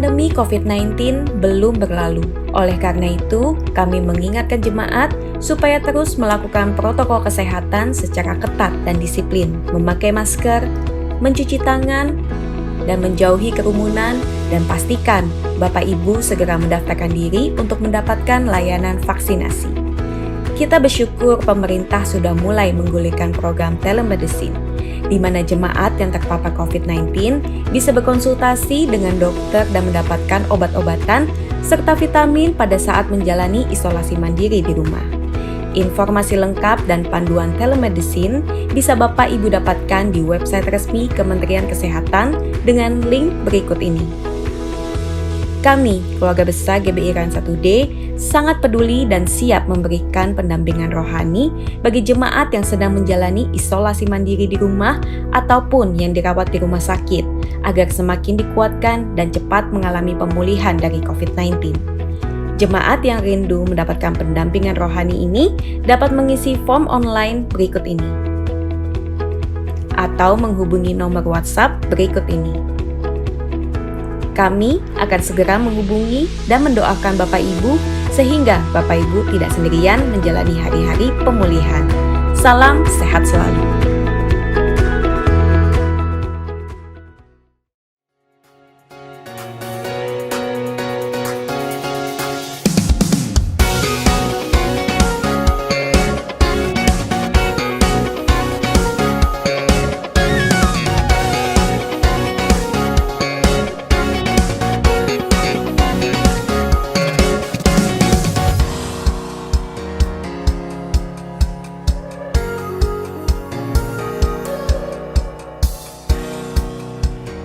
pandemi COVID-19 belum berlalu. Oleh karena itu, kami mengingatkan jemaat supaya terus melakukan protokol kesehatan secara ketat dan disiplin, memakai masker, mencuci tangan, dan menjauhi kerumunan, dan pastikan Bapak Ibu segera mendaftarkan diri untuk mendapatkan layanan vaksinasi. Kita bersyukur pemerintah sudah mulai menggulirkan program telemedicine, di mana jemaat yang terpapar COVID-19 bisa berkonsultasi dengan dokter dan mendapatkan obat-obatan serta vitamin pada saat menjalani isolasi mandiri di rumah. Informasi lengkap dan panduan telemedicine bisa Bapak Ibu dapatkan di website resmi Kementerian Kesehatan dengan link berikut ini. Kami, keluarga besar GBI Rayon 1D, sangat peduli dan siap memberikan pendampingan rohani bagi jemaat yang sedang menjalani isolasi mandiri di rumah ataupun yang dirawat di rumah sakit, agar semakin dikuatkan dan cepat mengalami pemulihan dari COVID-19. Jemaat yang rindu mendapatkan pendampingan rohani ini dapat mengisi form online berikut ini, atau menghubungi nomor WhatsApp berikut ini. Kami akan segera menghubungi dan mendoakan Bapak Ibu sehingga Bapak Ibu tidak sendirian menjalani hari-hari pemulihan. Salam sehat selalu.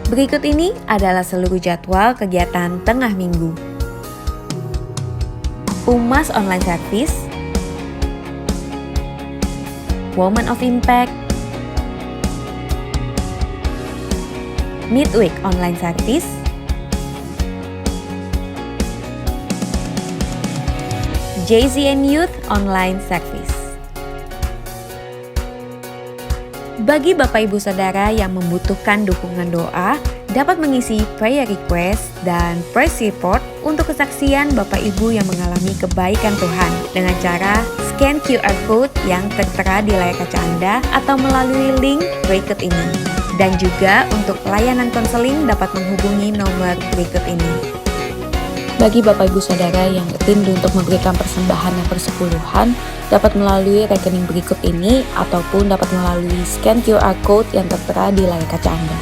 Berikut ini adalah seluruh jadwal kegiatan tengah minggu. Umas Online Service, Women of Impact, Midweek Online Service, JZN Youth Online Service. Bagi Bapak Ibu Saudara yang membutuhkan dukungan doa, dapat mengisi prayer request dan praise report untuk kesaksian Bapak Ibu yang mengalami kebaikan Tuhan dengan cara scan QR code yang tertera di layar kaca Anda atau melalui link berikut ini. Dan juga untuk layanan konseling dapat menghubungi nomor berikut ini. Bagi Bapak Ibu Saudara yang rindu untuk memberikan persembahan yang persepuluhan, dapat melalui rekening berikut ini ataupun dapat melalui scan QR code yang tertera di layar kaca Anda.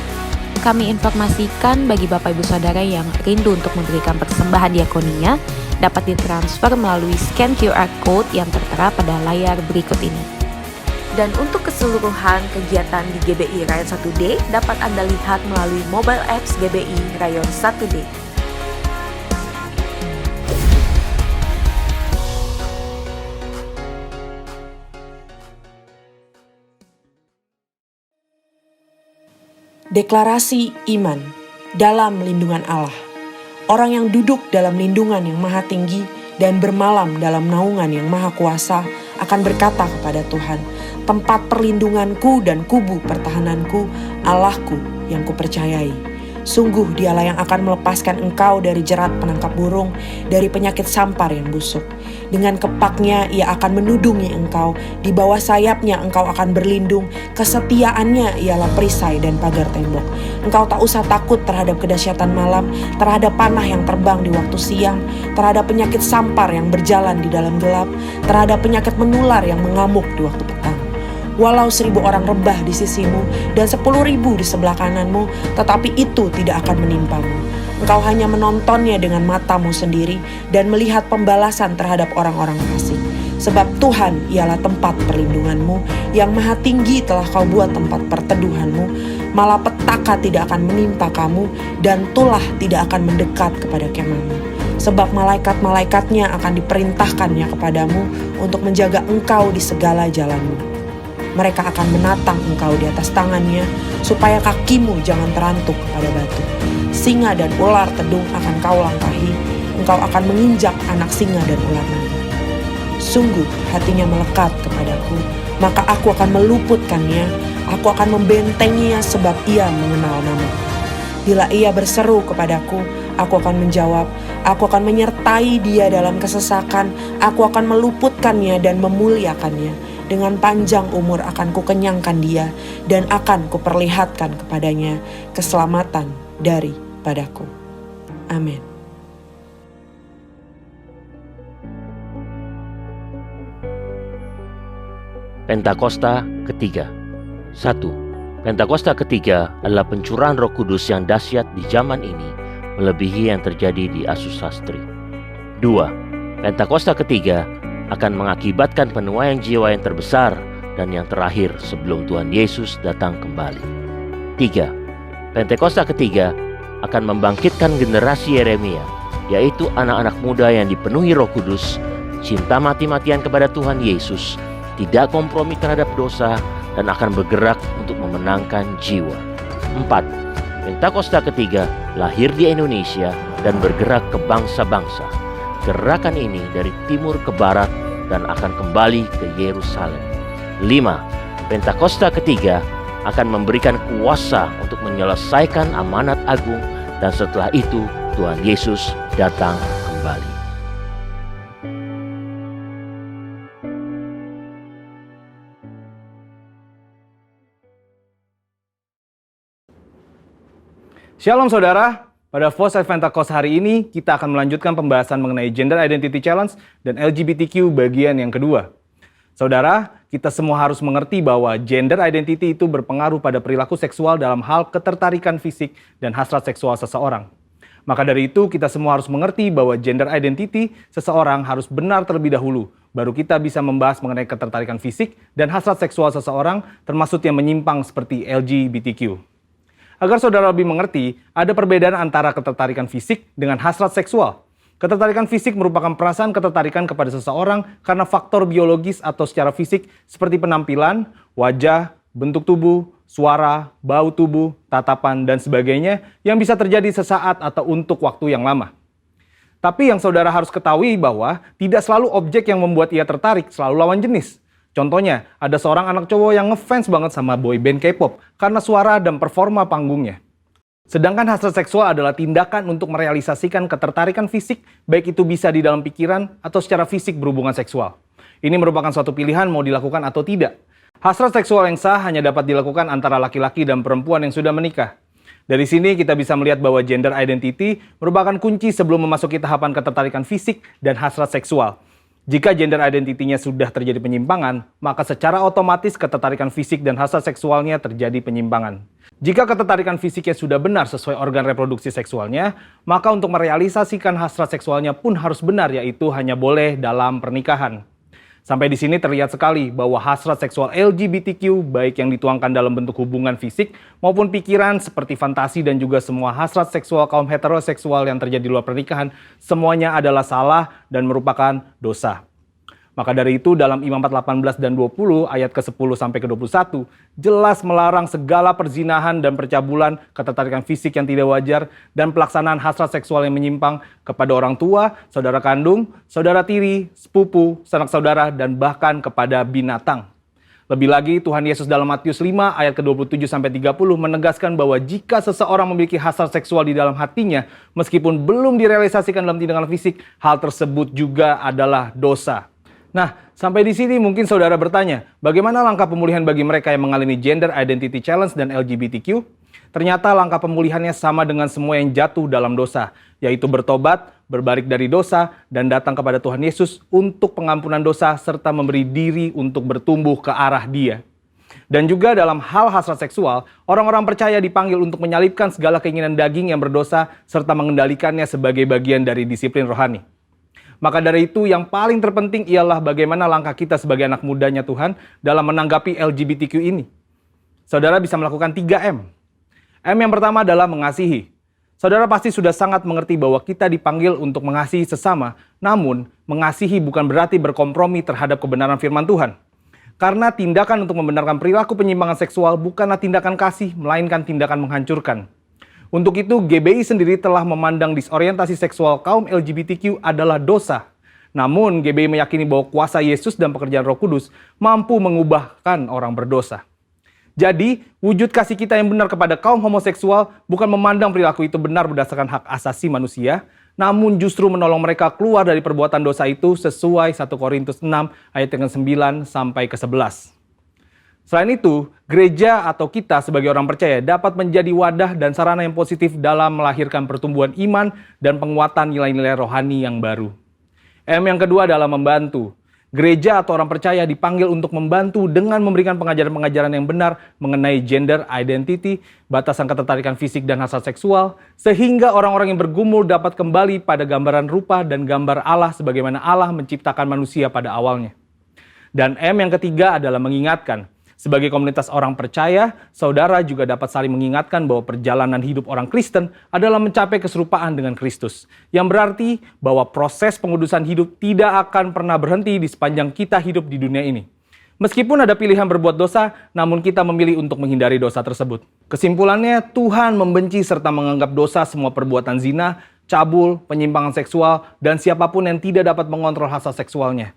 Kami informasikan bagi Bapak Ibu Saudara yang rindu untuk memberikan persembahan diakonia, dapat ditransfer melalui scan QR code yang tertera pada layar berikut ini. Dan untuk keseluruhan kegiatan di GBI Rayon 1D dapat Anda lihat melalui mobile apps GBI Rayon 1D. Deklarasi iman dalam lindungan Allah. Orang yang duduk dalam lindungan yang maha tinggi dan bermalam dalam naungan yang maha kuasa akan berkata kepada Tuhan, tempat perlindunganku dan kubu pertahananku, Allahku yang kupercayai. Sungguh dialah yang akan melepaskan engkau dari jerat penangkap burung, dari penyakit sampar yang busuk. Dengan kepaknya ia akan menudungi engkau, di bawah sayapnya engkau akan berlindung, kesetiaannya ialah perisai dan pagar tembok. Engkau tak usah takut terhadap kedahsyatan malam, terhadap panah yang terbang di waktu siang, terhadap penyakit sampar yang berjalan di dalam gelap, terhadap penyakit menular yang mengamuk di waktu petang. Walau 1.000 orang rebah di sisimu dan 10.000 di sebelah kananmu, tetapi itu tidak akan menimpamu. Engkau hanya menontonnya dengan matamu sendiri dan melihat pembalasan terhadap orang-orang fasik. Sebab Tuhan ialah tempat perlindunganmu, yang maha tinggi telah kau buat tempat perteduhanmu. Malapetaka tidak akan menimpa kamu dan tulah tidak akan mendekat kepada kemahmu. Sebab malaikat-malaikatnya akan diperintahkannya kepadamu untuk menjaga engkau di segala jalanmu. Mereka akan menatang engkau di atas tangannya, supaya kakimu jangan terantuk pada batu. Singa dan ular tedung akan kau langkahi, engkau akan menginjak anak singa dan ular naga. Sungguh hatinya melekat kepadaku, maka aku akan meluputkannya, aku akan membentenginya sebab ia mengenal namaku. Bila ia berseru kepadaku, aku akan menjawab. Aku akan menyertai dia dalam kesesakan. Aku akan meluputkannya dan memuliakannya. Dengan panjang umur akan kukenyangkan dia, dan akan kuperlihatkan kepadanya keselamatan daripadaku. Amin. Pentakosta ketiga. 1. Pentakosta ketiga adalah pencurahan Roh Kudus yang dahsyat di zaman ini, melebihi yang terjadi di Asus Sastri. 2. Pentakosta ketiga akan mengakibatkan penuaian jiwa yang terbesar dan yang terakhir sebelum Tuhan Yesus datang kembali. 3. Pentakosta ketiga akan membangkitkan generasi Yeremia, yaitu anak-anak muda yang dipenuhi Roh Kudus, cinta mati-matian kepada Tuhan Yesus, tidak kompromi terhadap dosa, dan akan bergerak untuk memenangkan jiwa. 4. Pentakosta ketiga lahir di Indonesia dan bergerak ke bangsa-bangsa. Gerakan ini dari timur ke barat dan akan kembali ke Yerusalem. 5. Pentakosta ketiga akan memberikan kuasa untuk menyelesaikan amanat agung, dan setelah itu Tuhan Yesus datang kembali. Shalom saudara, pada Voice Adventist hari ini kita akan melanjutkan pembahasan mengenai Gender Identity Challenge dan LGBTQ bagian yang kedua. Saudara, kita semua harus mengerti bahwa gender identity itu berpengaruh pada perilaku seksual dalam hal ketertarikan fisik dan hasrat seksual seseorang. Maka dari itu kita semua harus mengerti bahwa gender identity seseorang harus benar terlebih dahulu, baru kita bisa membahas mengenai ketertarikan fisik dan hasrat seksual seseorang, termasuk yang menyimpang seperti LGBTQ. Agar saudara lebih mengerti, ada perbedaan antara ketertarikan fisik dengan hasrat seksual. Ketertarikan fisik merupakan perasaan ketertarikan kepada seseorang karena faktor biologis atau secara fisik seperti penampilan, wajah, bentuk tubuh, suara, bau tubuh, tatapan, dan sebagainya yang bisa terjadi sesaat atau untuk waktu yang lama. Tapi yang saudara harus ketahui bahwa tidak selalu objek yang membuat ia tertarik selalu lawan jenis. Contohnya, ada seorang anak cowok yang ngefans banget sama boy band K-pop karena suara dan performa panggungnya. Sedangkan hasrat seksual adalah tindakan untuk merealisasikan ketertarikan fisik, baik itu bisa di dalam pikiran atau secara fisik berhubungan seksual. Ini merupakan suatu pilihan mau dilakukan atau tidak. Hasrat seksual yang sah hanya dapat dilakukan antara laki-laki dan perempuan yang sudah menikah. Dari sini kita bisa melihat bahwa gender identity merupakan kunci sebelum memasuki tahapan ketertarikan fisik dan hasrat seksual. Jika gender identity-nya sudah terjadi penyimpangan, maka secara otomatis ketertarikan fisik dan hasrat seksualnya terjadi penyimpangan. Jika ketertarikan fisiknya sudah benar sesuai organ reproduksi seksualnya, maka untuk merealisasikan hasrat seksualnya pun harus benar, yaitu hanya boleh dalam pernikahan. Sampai di sini terlihat sekali bahwa hasrat seksual LGBTQ, baik yang dituangkan dalam bentuk hubungan fisik maupun pikiran seperti fantasi dan juga semua hasrat seksual kaum heteroseksual yang terjadi di luar pernikahan, semuanya adalah salah dan merupakan dosa. Maka dari itu dalam Imamat 18 dan 20 ayat ke-10 sampai ke-21 jelas melarang segala perzinahan dan percabulan, ketertarikan fisik yang tidak wajar, dan pelaksanaan hasrat seksual yang menyimpang kepada orang tua, saudara kandung, saudara tiri, sepupu, sanak saudara, dan bahkan kepada binatang. Lebih lagi Tuhan Yesus dalam Matius 5 ayat ke-27 sampai 30 menegaskan bahwa jika seseorang memiliki hasrat seksual di dalam hatinya meskipun belum direalisasikan dalam tindakan fisik, hal tersebut juga adalah dosa. Nah, sampai di sini mungkin saudara bertanya, bagaimana langkah pemulihan bagi mereka yang mengalami Gender Identity Challenge dan LGBTQ? Ternyata langkah pemulihannya sama dengan semua yang jatuh dalam dosa, yaitu bertobat, berbalik dari dosa, dan datang kepada Tuhan Yesus untuk pengampunan dosa serta memberi diri untuk bertumbuh ke arah Dia. Dan juga dalam hal hasrat seksual, orang-orang percaya dipanggil untuk menyalipkan segala keinginan daging yang berdosa serta mengendalikannya sebagai bagian dari disiplin rohani. Maka dari itu yang paling terpenting ialah bagaimana langkah kita sebagai anak mudanya Tuhan dalam menanggapi LGBTQ ini. Saudara bisa melakukan 3M. M yang pertama adalah mengasihi. Saudara pasti sudah sangat mengerti bahwa kita dipanggil untuk mengasihi sesama, namun mengasihi bukan berarti berkompromi terhadap kebenaran firman Tuhan. Karena tindakan untuk membenarkan perilaku penyimpangan seksual bukanlah tindakan kasih, melainkan tindakan menghancurkan. Untuk itu, GBI sendiri telah memandang disorientasi seksual kaum LGBTQ adalah dosa. Namun, GBI meyakini bahwa kuasa Yesus dan pekerjaan Roh Kudus mampu mengubahkan orang berdosa. Jadi, wujud kasih kita yang benar kepada kaum homoseksual bukan memandang perilaku itu benar berdasarkan hak asasi manusia, namun justru menolong mereka keluar dari perbuatan dosa itu sesuai 1 Korintus 6 ayat yang ke-9 sampai ke-11. Selain itu, gereja atau kita sebagai orang percaya dapat menjadi wadah dan sarana yang positif dalam melahirkan pertumbuhan iman dan penguatan nilai-nilai rohani yang baru. M yang kedua adalah membantu. Gereja atau orang percaya dipanggil untuk membantu dengan memberikan pengajaran-pengajaran yang benar mengenai gender identity, batasan ketertarikan fisik dan hasrat seksual, sehingga orang-orang yang bergumul dapat kembali pada gambaran rupa dan gambar Allah sebagaimana Allah menciptakan manusia pada awalnya. Dan M yang ketiga adalah mengingatkan. Sebagai komunitas orang percaya, saudara juga dapat saling mengingatkan bahwa perjalanan hidup orang Kristen adalah mencapai keserupaan dengan Kristus. Yang berarti bahwa proses pengudusan hidup tidak akan pernah berhenti di sepanjang kita hidup di dunia ini. Meskipun ada pilihan berbuat dosa, namun kita memilih untuk menghindari dosa tersebut. Kesimpulannya, Tuhan membenci serta menganggap dosa semua perbuatan zina, cabul, penyimpangan seksual, dan siapapun yang tidak dapat mengontrol hasrat seksualnya.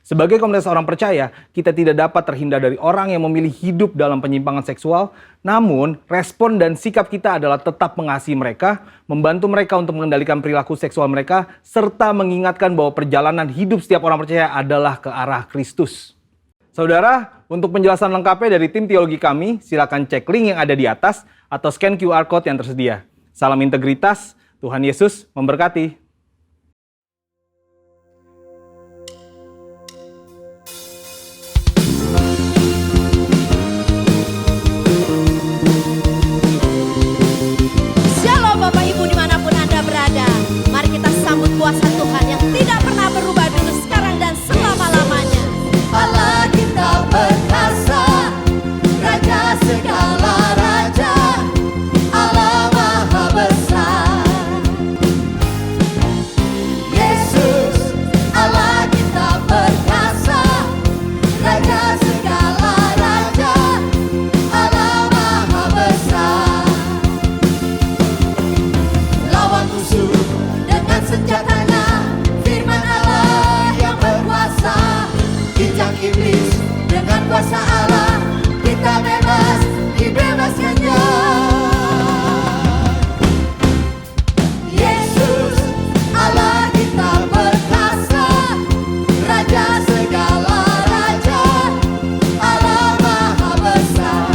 Sebagai komunitas orang percaya, kita tidak dapat terhindar dari orang yang memilih hidup dalam penyimpangan seksual, namun respon dan sikap kita adalah tetap mengasihi mereka, membantu mereka untuk mengendalikan perilaku seksual mereka, serta mengingatkan bahwa perjalanan hidup setiap orang percaya adalah ke arah Kristus. Saudara, untuk penjelasan lengkapnya dari tim teologi kami, silakan cek link yang ada di atas atau scan QR Code yang tersedia. Salam integritas, Tuhan Yesus memberkati. Bapak Ibu dimanapun Anda berada, mari kita sambut kuasa Tuhan yang tidak pernah berubah dulu, sekarang dan selama-lamanya. Allah kita perkasa, Raja segala raja, Allah Maha Besar. Yesus, Allah kita perkasa, Raja segala raja, Allah Maha Besar. Musuh dengan senjatanya, firman Allah yang berkuasa, injak iblis dengan kuasa Allah, kita bebas, dibebaskannya. Yesus, Allah kita perkasa, Raja segala raja, Allah Maha Besar.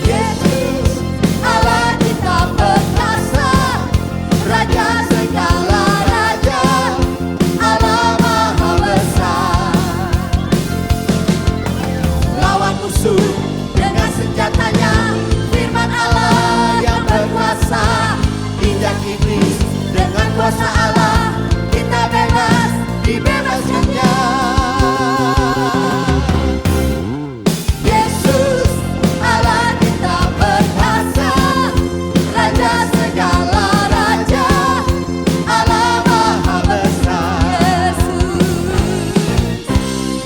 Yesus, Allah kita perkasa, Raja segala raja, Allah Maha Besar. Lawan musuh dengan senjatanya, firman Allah yang berkuasa, injak iblis dengan kuasa Allah, kita bebas, dibebaskannya. Yesus, Allah kita perkasa, Raja segala raja, Allah Maha Besar.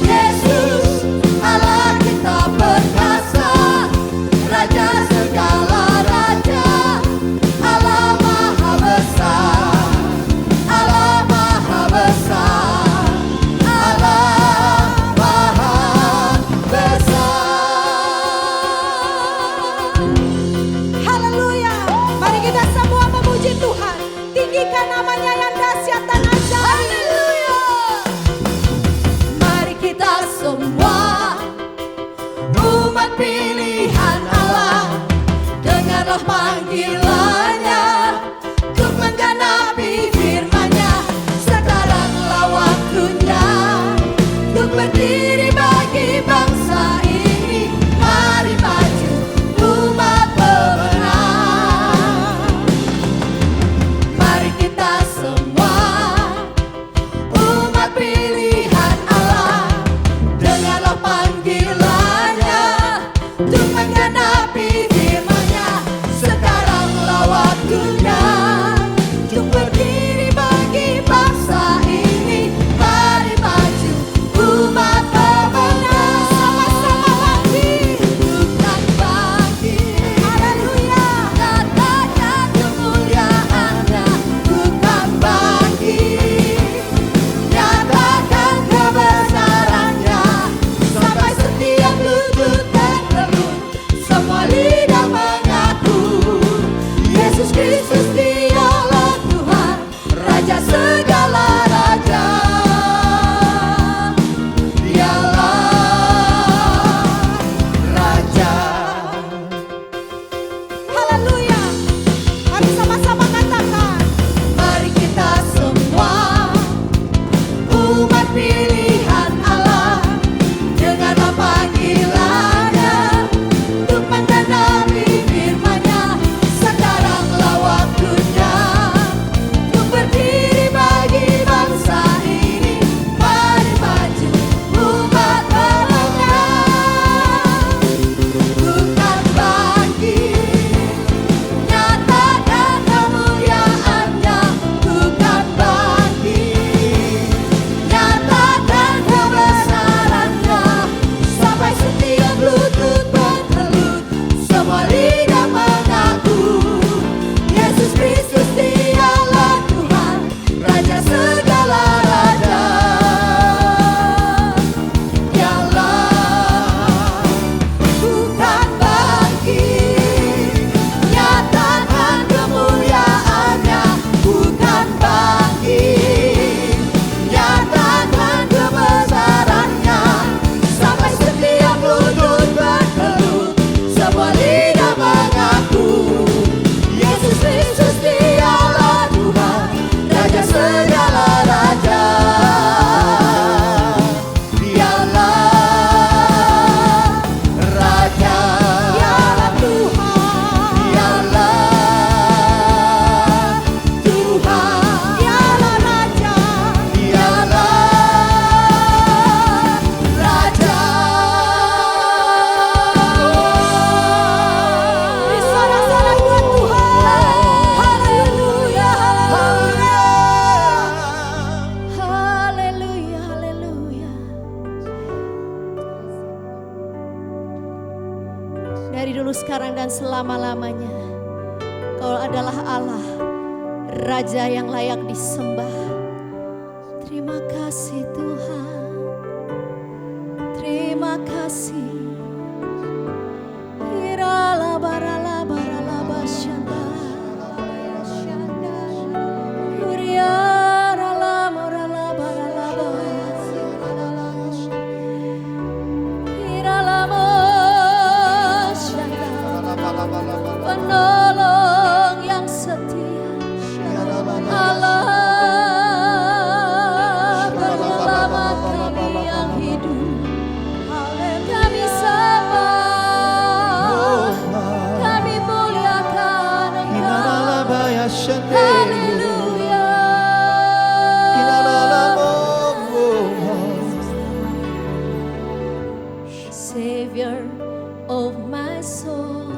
Yesus, Allah kita perkasa, Raja segala raja, Allah Maha Besar. Allah Maha Besar, Allah Maha Besar. Haleluya, mari kita semua memuji Tuhan, tinggikan namanya yang dahsyat dan ajaib. Haleluya. Mari kita semua umat pilihan Allah, dengarlah panggilannya untuk menggenapi firman-Nya. Sekaranglah waktunya untuk berdiri bagi bangsa ini. Mari maju umat pemenang. Mari kita semua umat pilihan Allah, dengarlah panggilannya untuk menggenapi firman-Nya. Sekaranglah Kristus dialah Tuhan, Raja segala raja. Dialah Raja. Haleluya. Mari sama-sama katakan. Mari kita semua umat pilihan Allah, dengan panggilannya untuk mentanami firman-Nya. Sekaranglah waktunya untuk berdiri bagi bangsa ini. Mari maju umat berlengkap, bukan bangkit, nyatakan kemuliaan-Nya. Bukan bangkit, nyatakan kebesaran-Nya. Sampai setiap lutut bertelut, semua lidah mengaku Yesus Kristus dialah Tuhan, Raja segala raja. Dialah bukan bangkit, nyatakan kemuliaan-Nya. Bukan bangkit, nyatakan kebesaran-Nya. Sampai setiap lutut bertelut, semua lidah mengaku Yesus Kristus dialah Tuhan, Raja segala raja. Dialah Raja. Dialah Tuhan. Dialah Tuhan. Dialah Raja. Dialah Raja. Disorak-sorak buat Tuhan. Haleluya, haleluya. Haleluya, haleluya. Dari dulu, sekarang, dan selama-lamanya, Kau adalah Allah, Raja yang layak disembah. Terima kasih Tuhan, terima kasih. Irala barala barala basyanda, Uriara la morala barala basyanda, Irala mosyanda, penolong yang setia, Allah penyelamat kami yang hidup. Kami sembah, kami muliakan Engkau. Haleluya. Savior of my soul,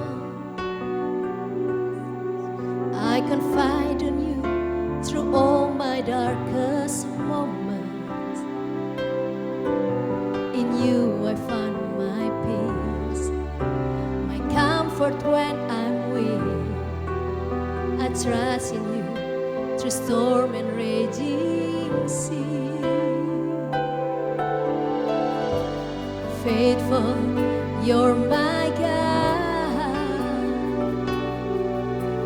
I confide in you through all my darkest moments. In you I find my peace, my comfort when I'm weak. I trust in you through storm and raging sea. Faithful, you're my God.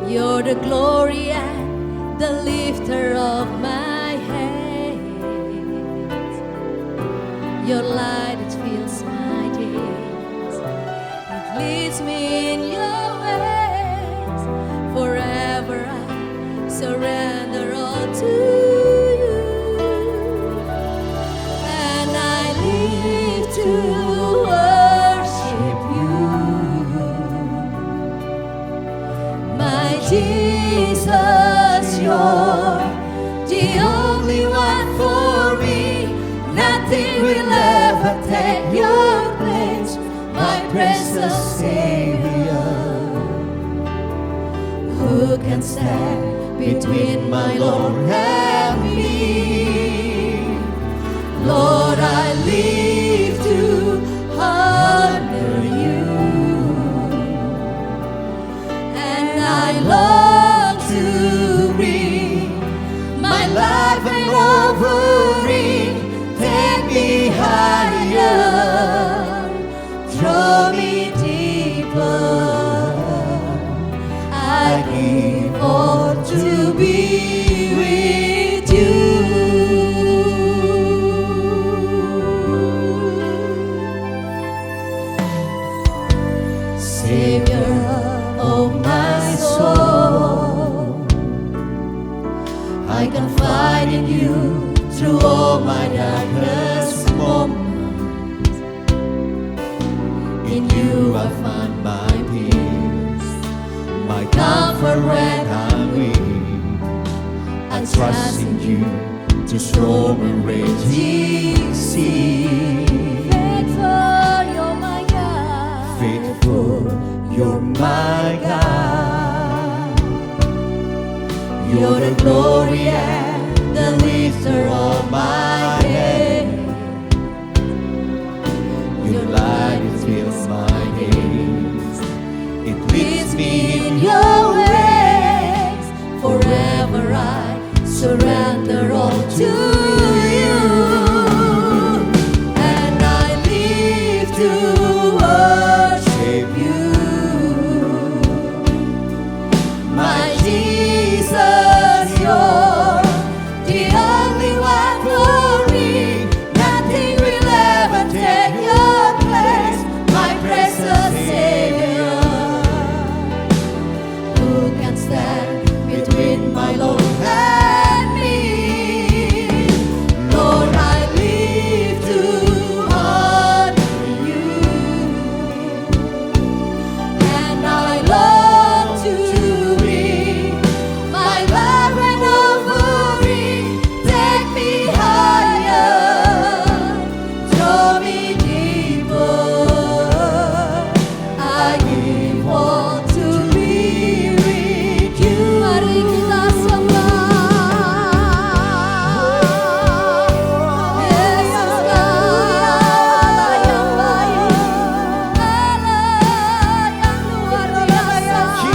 You're the glory and the lifter of my head. Your light, it fills my days. It leads me in your ways. Forever I surrender all to you. And I live to worship you. My Jesus, you're the only one for me. Nothing will ever take your place, my precious Savior. Who can stand between my Lord and me? Lord, I live to honor you, and I long to bring my life an offering. Take me higher, draw me deeper. I give all to be with you. Savior of my soul, I confide in you through all my darkest moments. In you I find my peace, my comfort when I'm weak. I trust in you to storm and raging sea. Faithful, you're my God. Faithful, you're my God. You're the glory and the lifter of my head. Your light fills my days. It leads me in your ways. Forever I surrender all to you. And I live to worship you. My Jesus, you're the only one for me. Nothing will ever take your place, my precious Savior. Who can stand between my Lord and me? Lord, I live to honor you, and I long to be my love and offering. Take me higher, draw me deeper. I give all to be with you. Mari kita sembah Yesus, Allah yang baik, Allah yang luar biasa.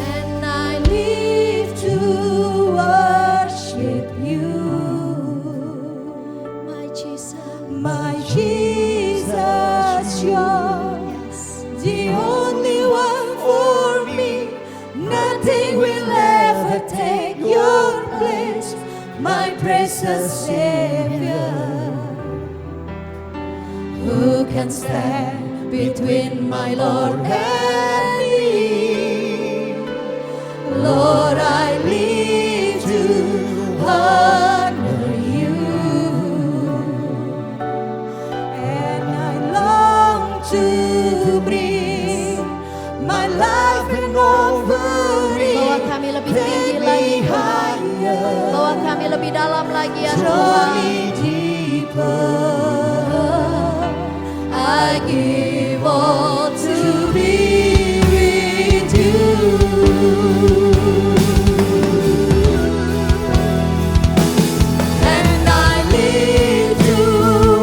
And I live to worship you, my Jesus, you're the only one for me. Nothing will ever take your place, my precious Savior. Who can stand between my Lord and me? Lord, I live to honor you, and I long to bring my life and offering. Bawa kami lebih tinggi lagi, bawa kami lebih dalam lagi ya Tuhan. I give all to be with you. And I live to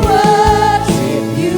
worship you.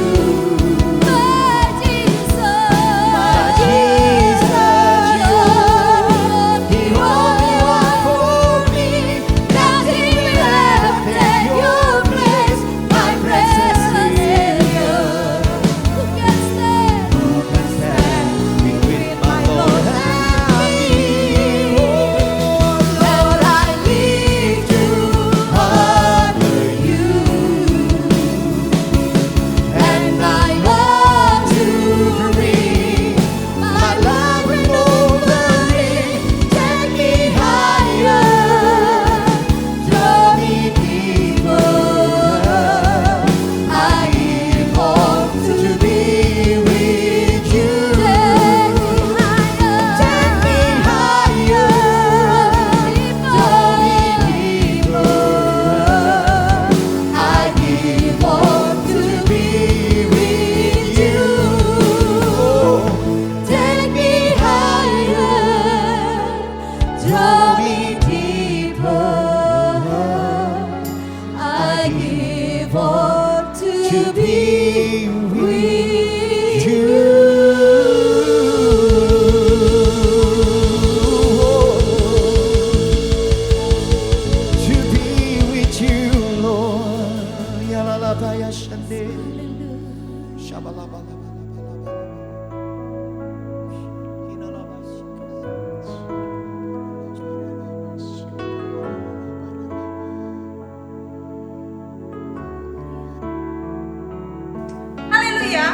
Haleluya,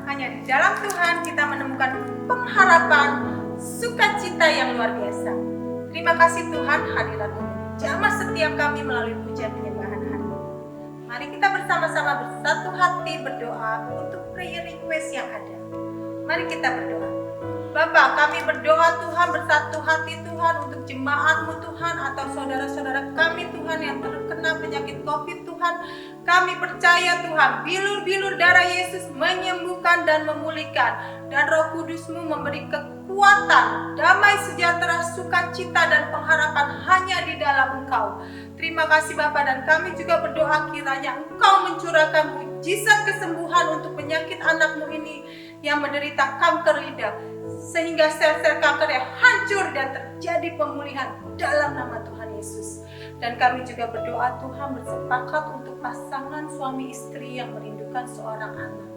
hanya di dalam Tuhan kita menemukan pengharapan, sukacita yang luar biasa. Terima kasih Tuhan, hadirat-Mu jamah setiap kami melalui pujian penyembahan hari ini. Mari kita bersama-sama bersatu hati berdoa untuk prayer request yang ada. Mari kita berdoa. Bapa, kami berdoa Tuhan, bersatu hati Tuhan untuk jemaat-Mu Tuhan, atau saudara-saudara kami Tuhan yang terkena penyakit COVID Tuhan. Kami percaya Tuhan, bilur-bilur darah Yesus menyembuhkan dan memulihkan, dan Roh Kudus-Mu memberi kekuatan, damai sejahtera, sukacita dan pengharapan hanya di dalam Engkau. Terima kasih Bapa, dan kami juga berdoa kiranya Engkau mencurahkan mujizat kesembuhan untuk penyakit anak-Mu ini yang menderita kanker lidah, sehingga sel-sel kankernya hancur dan terjadi pemulihan dalam nama Tuhan Yesus. Dan kami juga berdoa Tuhan, bersepakat untuk pasangan suami istri yang merindukan seorang anak.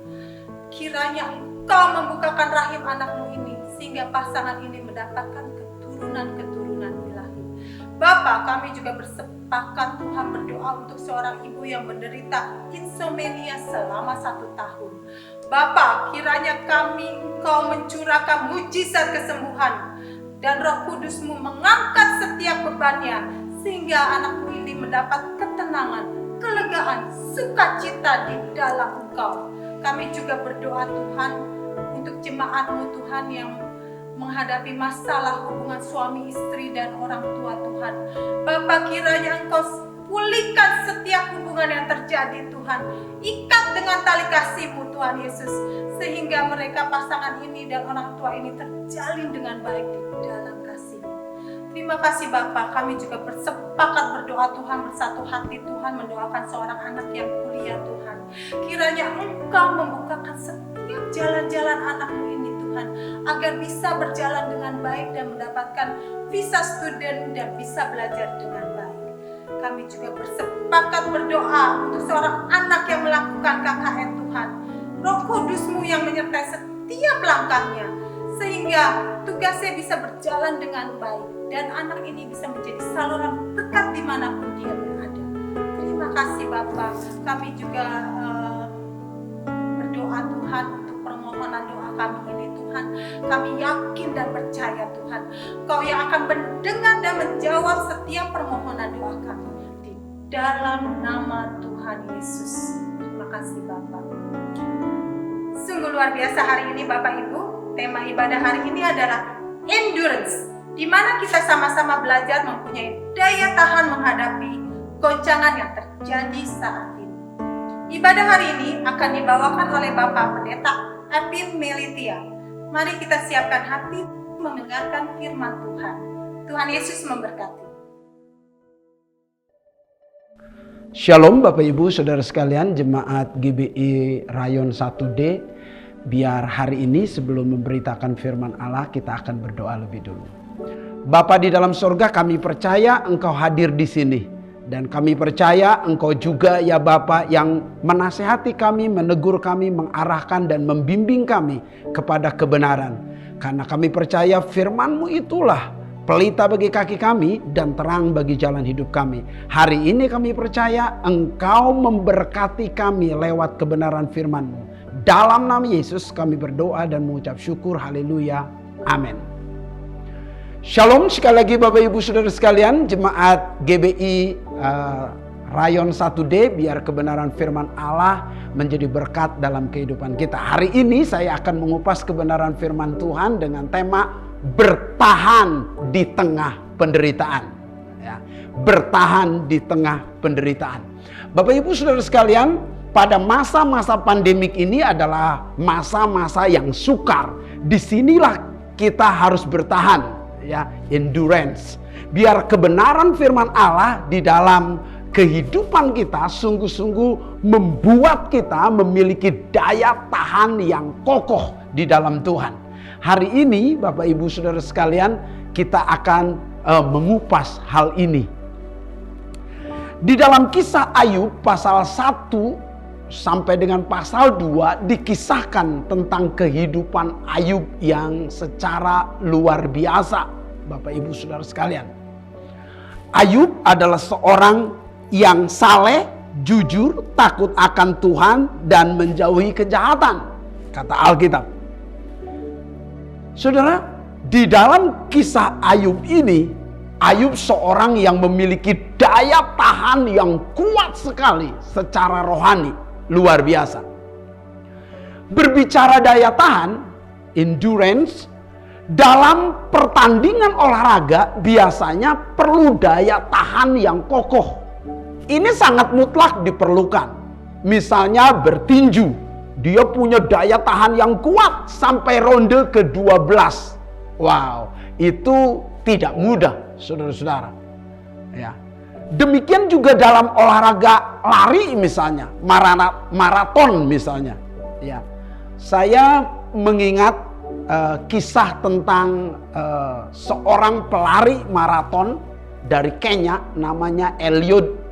Kiranya Engkau membukakan rahim anak-Mu ini, sehingga pasangan ini mendapatkan keturunan-keturunan ilahi. Bapa, kami juga bersepakat Tuhan berdoa untuk seorang ibu yang menderita insomnia selama 1 tahun. Bapa, kiranya Engkau mencurahkan mujizat kesembuhan, dan Roh Kudus-Mu mengangkat setiap bebannya, sehingga anak-Mu ini mendapat ketenangan, kelegaan, sukacita di dalam Engkau. Kami juga berdoa Tuhan untuk jemaat-Mu Tuhan yang menghadapi masalah hubungan suami istri dan orang tua Tuhan. Bapa, kiranya Engkau pulihkan setiap hubungan yang terjadi Tuhan. Ikat dengan tali kasih-Mu Tuhan Yesus, sehingga mereka pasangan ini dan orang tua ini terjalin dengan baik di dalam kasih-Mu. Terima kasih Bapa, kami juga bersepakat berdoa Tuhan, bersatu hati Tuhan, mendoakan seorang anak yang kuliah Tuhan. Kiranya Engkau membukakan setiap jalan-jalan anak-Mu ini Tuhan, agar bisa berjalan dengan baik dan mendapatkan visa student dan bisa belajar dengan baik. Kami juga bersepakat berdoa untuk seorang anak yang melakukan KKN Tuhan. Roh Kudus-Mu yang menyertai setiap langkahnya, sehingga tugasnya bisa berjalan dengan baik, dan anak ini bisa menjadi saluran berkat dimanapun dia berada. Terima kasih Bapa. Kami juga berdoa Tuhan untuk permohonan doa kami ini Tuhan. Kami yakin dan percaya Tuhan, Kau yang akan mendengar dan menjawab setiap permohonan doa kami di dalam nama Tuhan Yesus. Terima kasih Bapa. Sungguh luar biasa hari ini Bapak Ibu. Tema ibadah hari ini adalah endurance, di mana kita sama-sama belajar mempunyai daya tahan menghadapi goncangan yang terjadi saat ini. Ibadah hari ini akan dibawakan oleh Bapak Pendeta Epin Melitia. Mari kita siapkan hati mendengarkan firman Tuhan. Tuhan Yesus memberkati. Shalom Bapak Ibu Saudara sekalian, jemaat GBI Rayon 1D. Biar hari ini sebelum memberitakan firman Allah, kita akan berdoa lebih dulu. Bapa di dalam surga, kami percaya Engkau hadir di sini. Dan kami percaya Engkau juga ya Bapa yang menasehati kami, menegur kami, mengarahkan dan membimbing kami kepada kebenaran. Karena kami percaya firman-Mu itulah pelita bagi kaki kami dan terang bagi jalan hidup kami. Hari ini kami percaya Engkau memberkati kami lewat kebenaran firman-Mu. Dalam nama Yesus kami berdoa dan mengucap syukur. Haleluya. Amin. Shalom sekali lagi Bapak Ibu Saudara sekalian, jemaat GBI Rayon 1D, biar kebenaran firman Allah menjadi berkat dalam kehidupan kita. Hari ini saya akan mengupas kebenaran firman Tuhan dengan tema bertahan di tengah penderitaan. Ya, bertahan di tengah penderitaan. Bapak Ibu Saudara sekalian, pada masa-masa pandemik ini adalah masa-masa yang sukar. Disinilah kita harus bertahan, ya, endurance. Biar kebenaran firman Allah di dalam kehidupan kita sungguh-sungguh membuat kita memiliki daya tahan yang kokoh di dalam Tuhan. Hari ini Bapak Ibu Saudara sekalian, kita akan mengupas hal ini. Di dalam kisah Ayub pasal 1 sampai dengan pasal 2 dikisahkan tentang kehidupan Ayub yang secara luar biasa, Bapak Ibu Saudara sekalian. Ayub adalah seorang yang saleh, jujur, takut akan Tuhan, dan menjauhi kejahatan, kata Alkitab. Saudara, di dalam kisah Ayub ini, Ayub seorang yang memiliki daya tahan yang kuat sekali secara rohani, luar biasa. Berbicara daya tahan, endurance, dalam pertandingan olahraga biasanya perlu daya tahan yang kokoh. Ini sangat mutlak diperlukan. Misalnya bertinju, dia punya daya tahan yang kuat sampai ronde ke-12. Wow, itu tidak mudah, saudara-saudara. Ya. Demikian juga dalam olahraga lari misalnya, maraton misalnya. Ya. Saya mengingat kisah tentang seorang pelari maraton dari Kenya, namanya Eliud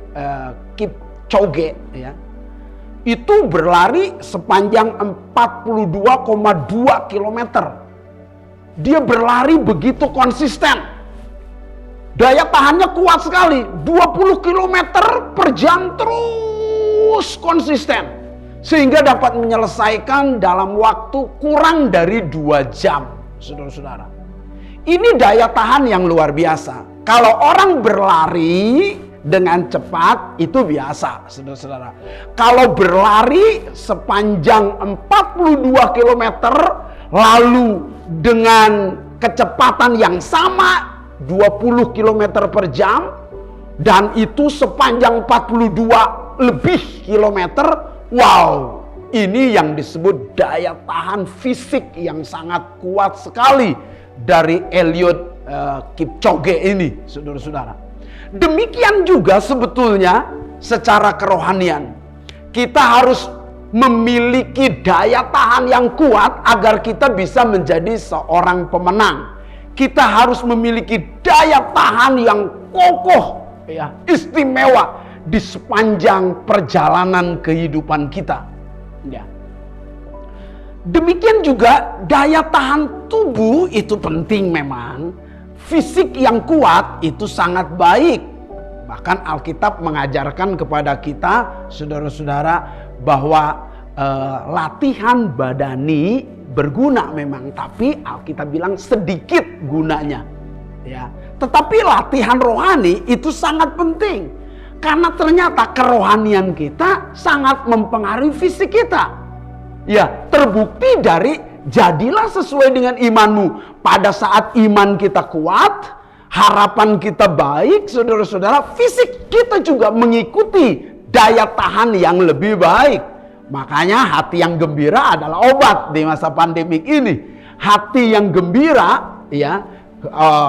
Kipchoge, ya. Itu berlari sepanjang 42,2 km. Dia berlari begitu konsisten. Daya tahannya kuat sekali, 20 km per jam terus konsisten. Sehingga dapat menyelesaikan dalam waktu kurang dari 2 jam, saudara-saudara. Ini daya tahan yang luar biasa. Kalau orang berlari dengan cepat itu biasa, saudara-saudara. Kalau berlari sepanjang 42 km lalu dengan kecepatan yang sama 20 km per jam dan itu sepanjang 42 lebih kilometer, wow, ini yang disebut daya tahan fisik yang sangat kuat sekali dari Eliud Kipchoge ini, saudara-saudara. Demikian juga sebetulnya secara kerohanian. Kita harus memiliki daya tahan yang kuat agar kita bisa menjadi seorang pemenang. Kita harus memiliki daya tahan yang kokoh, ya, istimewa di sepanjang perjalanan kehidupan kita. Ya. Demikian juga daya tahan tubuh itu penting memang. Fisik yang kuat itu sangat baik. Bahkan Alkitab mengajarkan kepada kita, saudara-saudara, bahwa latihan badani berguna memang, tapi Alkitab bilang sedikit gunanya. Ya. Tetapi latihan rohani itu sangat penting. Karena ternyata kerohanian kita sangat mempengaruhi fisik kita. Ya, terbukti dari jadilah sesuai dengan imanmu. Pada saat iman kita kuat, harapan kita baik, saudara-saudara, fisik kita juga mengikuti daya tahan yang lebih baik. Makanya hati yang gembira adalah obat di masa pandemik ini. Hati yang gembira, ya,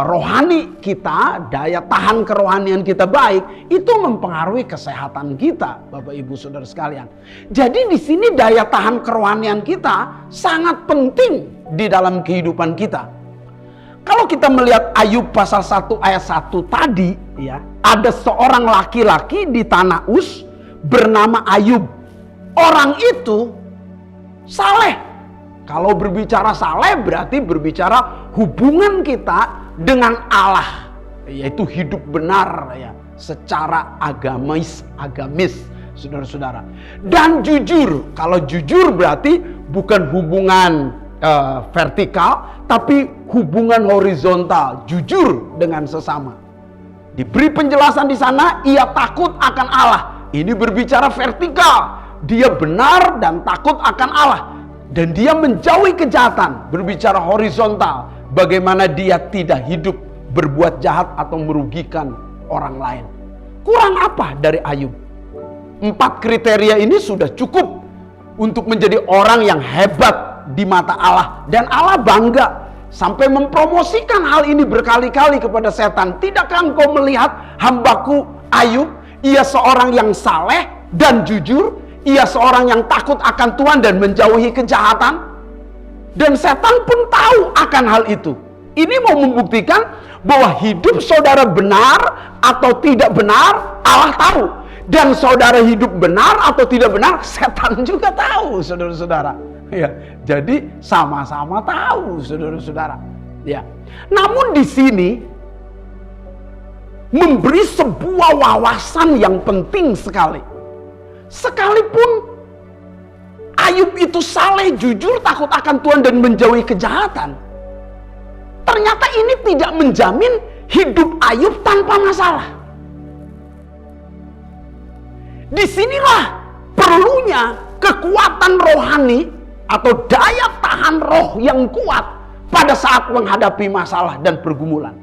rohani kita, daya tahan kerohanian kita baik, itu mempengaruhi kesehatan kita, Bapak Ibu Saudara sekalian. Jadi di sini daya tahan kerohanian kita sangat penting di dalam kehidupan kita. Kalau kita melihat Ayub pasal 1 ayat 1 tadi, ya, ada seorang laki-laki di tanah Uz bernama Ayub. Orang itu saleh. Kalau berbicara saleh berarti berbicara hubungan kita dengan Allah, yaitu hidup benar, ya, secara agamis, saudara-saudara. Dan jujur. Kalau jujur berarti bukan hubungan vertikal, tapi hubungan horizontal, jujur dengan sesama. Diberi penjelasan di sana, ia takut akan Allah. Ini berbicara vertikal, dia benar dan takut akan Allah. Dan dia menjauhi kejahatan, berbicara horizontal, bagaimana dia tidak hidup berbuat jahat atau merugikan orang lain. Kurang apa dari Ayub? 4 kriteria ini sudah cukup untuk menjadi orang yang hebat di mata Allah. Dan Allah bangga sampai mempromosikan hal ini berkali-kali kepada setan. Tidakkah engkau melihat hambaku Ayub? Ia seorang yang saleh dan jujur. Ia seorang yang takut akan Tuhan dan menjauhi kejahatan. Dan setan pun tahu akan hal itu. Ini mau membuktikan bahwa hidup saudara benar atau tidak benar, Allah tahu. Dan saudara hidup benar atau tidak benar, setan juga tahu, saudara-saudara. Ya, jadi sama-sama tahu, saudara-saudara. Ya. Namun di sini memberi sebuah wawasan yang penting sekali. Sekalipun Ayub itu saleh, jujur, takut akan Tuhan dan menjauhi kejahatan, ternyata ini tidak menjamin hidup Ayub tanpa masalah. Disinilah perlunya kekuatan rohani atau daya tahan roh yang kuat pada saat menghadapi masalah dan pergumulan.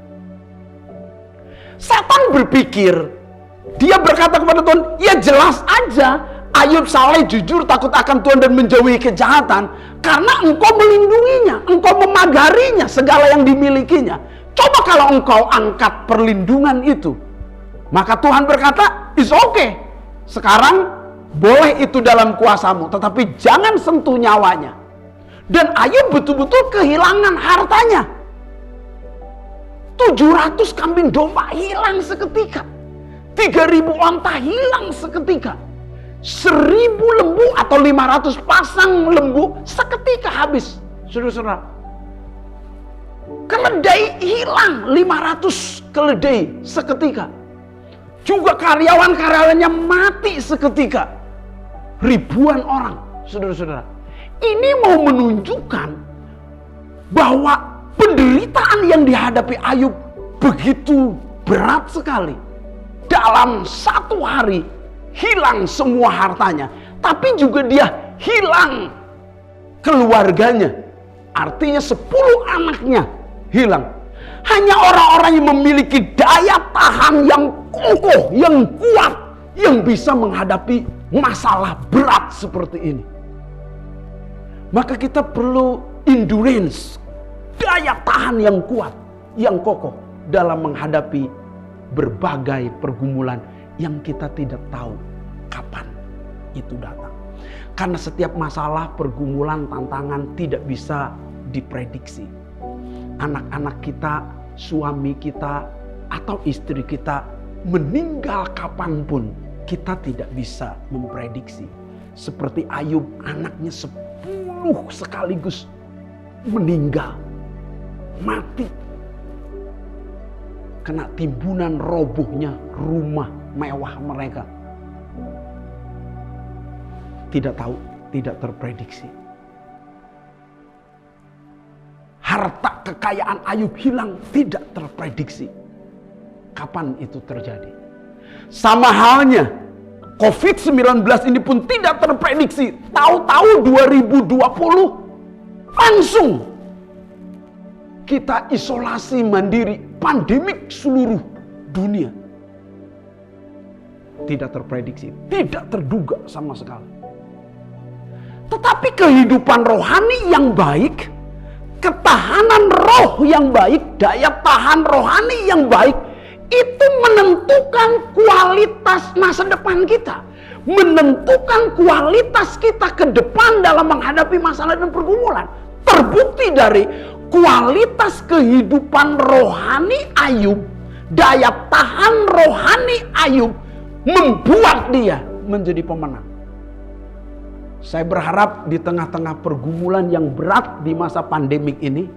Setan berpikir, dia berkata kepada Tuhan, ya jelas aja Ayub saleh, jujur, takut akan Tuhan dan menjauhi kejahatan karena engkau melindunginya, engkau memagarinya segala yang dimilikinya. Coba kalau engkau angkat perlindungan itu, maka Tuhan berkata, it's okay, sekarang boleh itu dalam kuasamu, tetapi jangan sentuh nyawanya. Dan Ayub betul-betul kehilangan hartanya. 700 kambing domba hilang seketika, 3.000 onta hilang seketika, 1.000 lembu atau 500 pasang lembu seketika habis, saudara-saudara. Keledai hilang, 500 keledai seketika. Juga karyawan-karyawannya mati seketika. Ribuan orang, saudara-saudara. Ini mau menunjukkan bahwa penderitaan yang dihadapi Ayub begitu berat sekali. Dalam satu hari hilang semua hartanya, tapi juga dia hilang keluarganya. Artinya 10 anaknya hilang. Hanya orang-orang yang memiliki daya tahan yang kokoh, yang kuat, yang bisa menghadapi masalah berat seperti ini. Maka kita perlu endurance, daya tahan yang kuat, yang kokoh dalam menghadapi berbagai pergumulan yang kita tidak tahu kapan itu datang. Karena setiap masalah, pergumulan, tantangan tidak bisa diprediksi. Anak-anak kita, suami kita, atau istri kita meninggal kapanpun kita tidak bisa memprediksi. Seperti Ayub, anaknya 10 sekaligus meninggal, mati. Kena timbunan robohnya rumah mewah mereka. Tidak tahu, tidak terprediksi. Harta kekayaan Ayub hilang, tidak terprediksi. Kapan itu terjadi? Sama halnya COVID-19 ini pun tidak terprediksi. Tahu-tahu 2020 langsung kita isolasi mandiri, pandemik seluruh dunia. Tidak terprediksi, tidak terduga sama sekali. Tetapi kehidupan rohani yang baik, ketahanan roh yang baik, daya tahan rohani yang baik, itu menentukan kualitas masa depan kita. Menentukan kualitas kita ke depan dalam menghadapi masalah dan pergumulan. Terbukti dari kualitas kehidupan rohani Ayub, daya tahan rohani Ayub membuat dia menjadi pemenang. Saya berharap di tengah-tengah pergumulan yang berat di masa pandemik ini,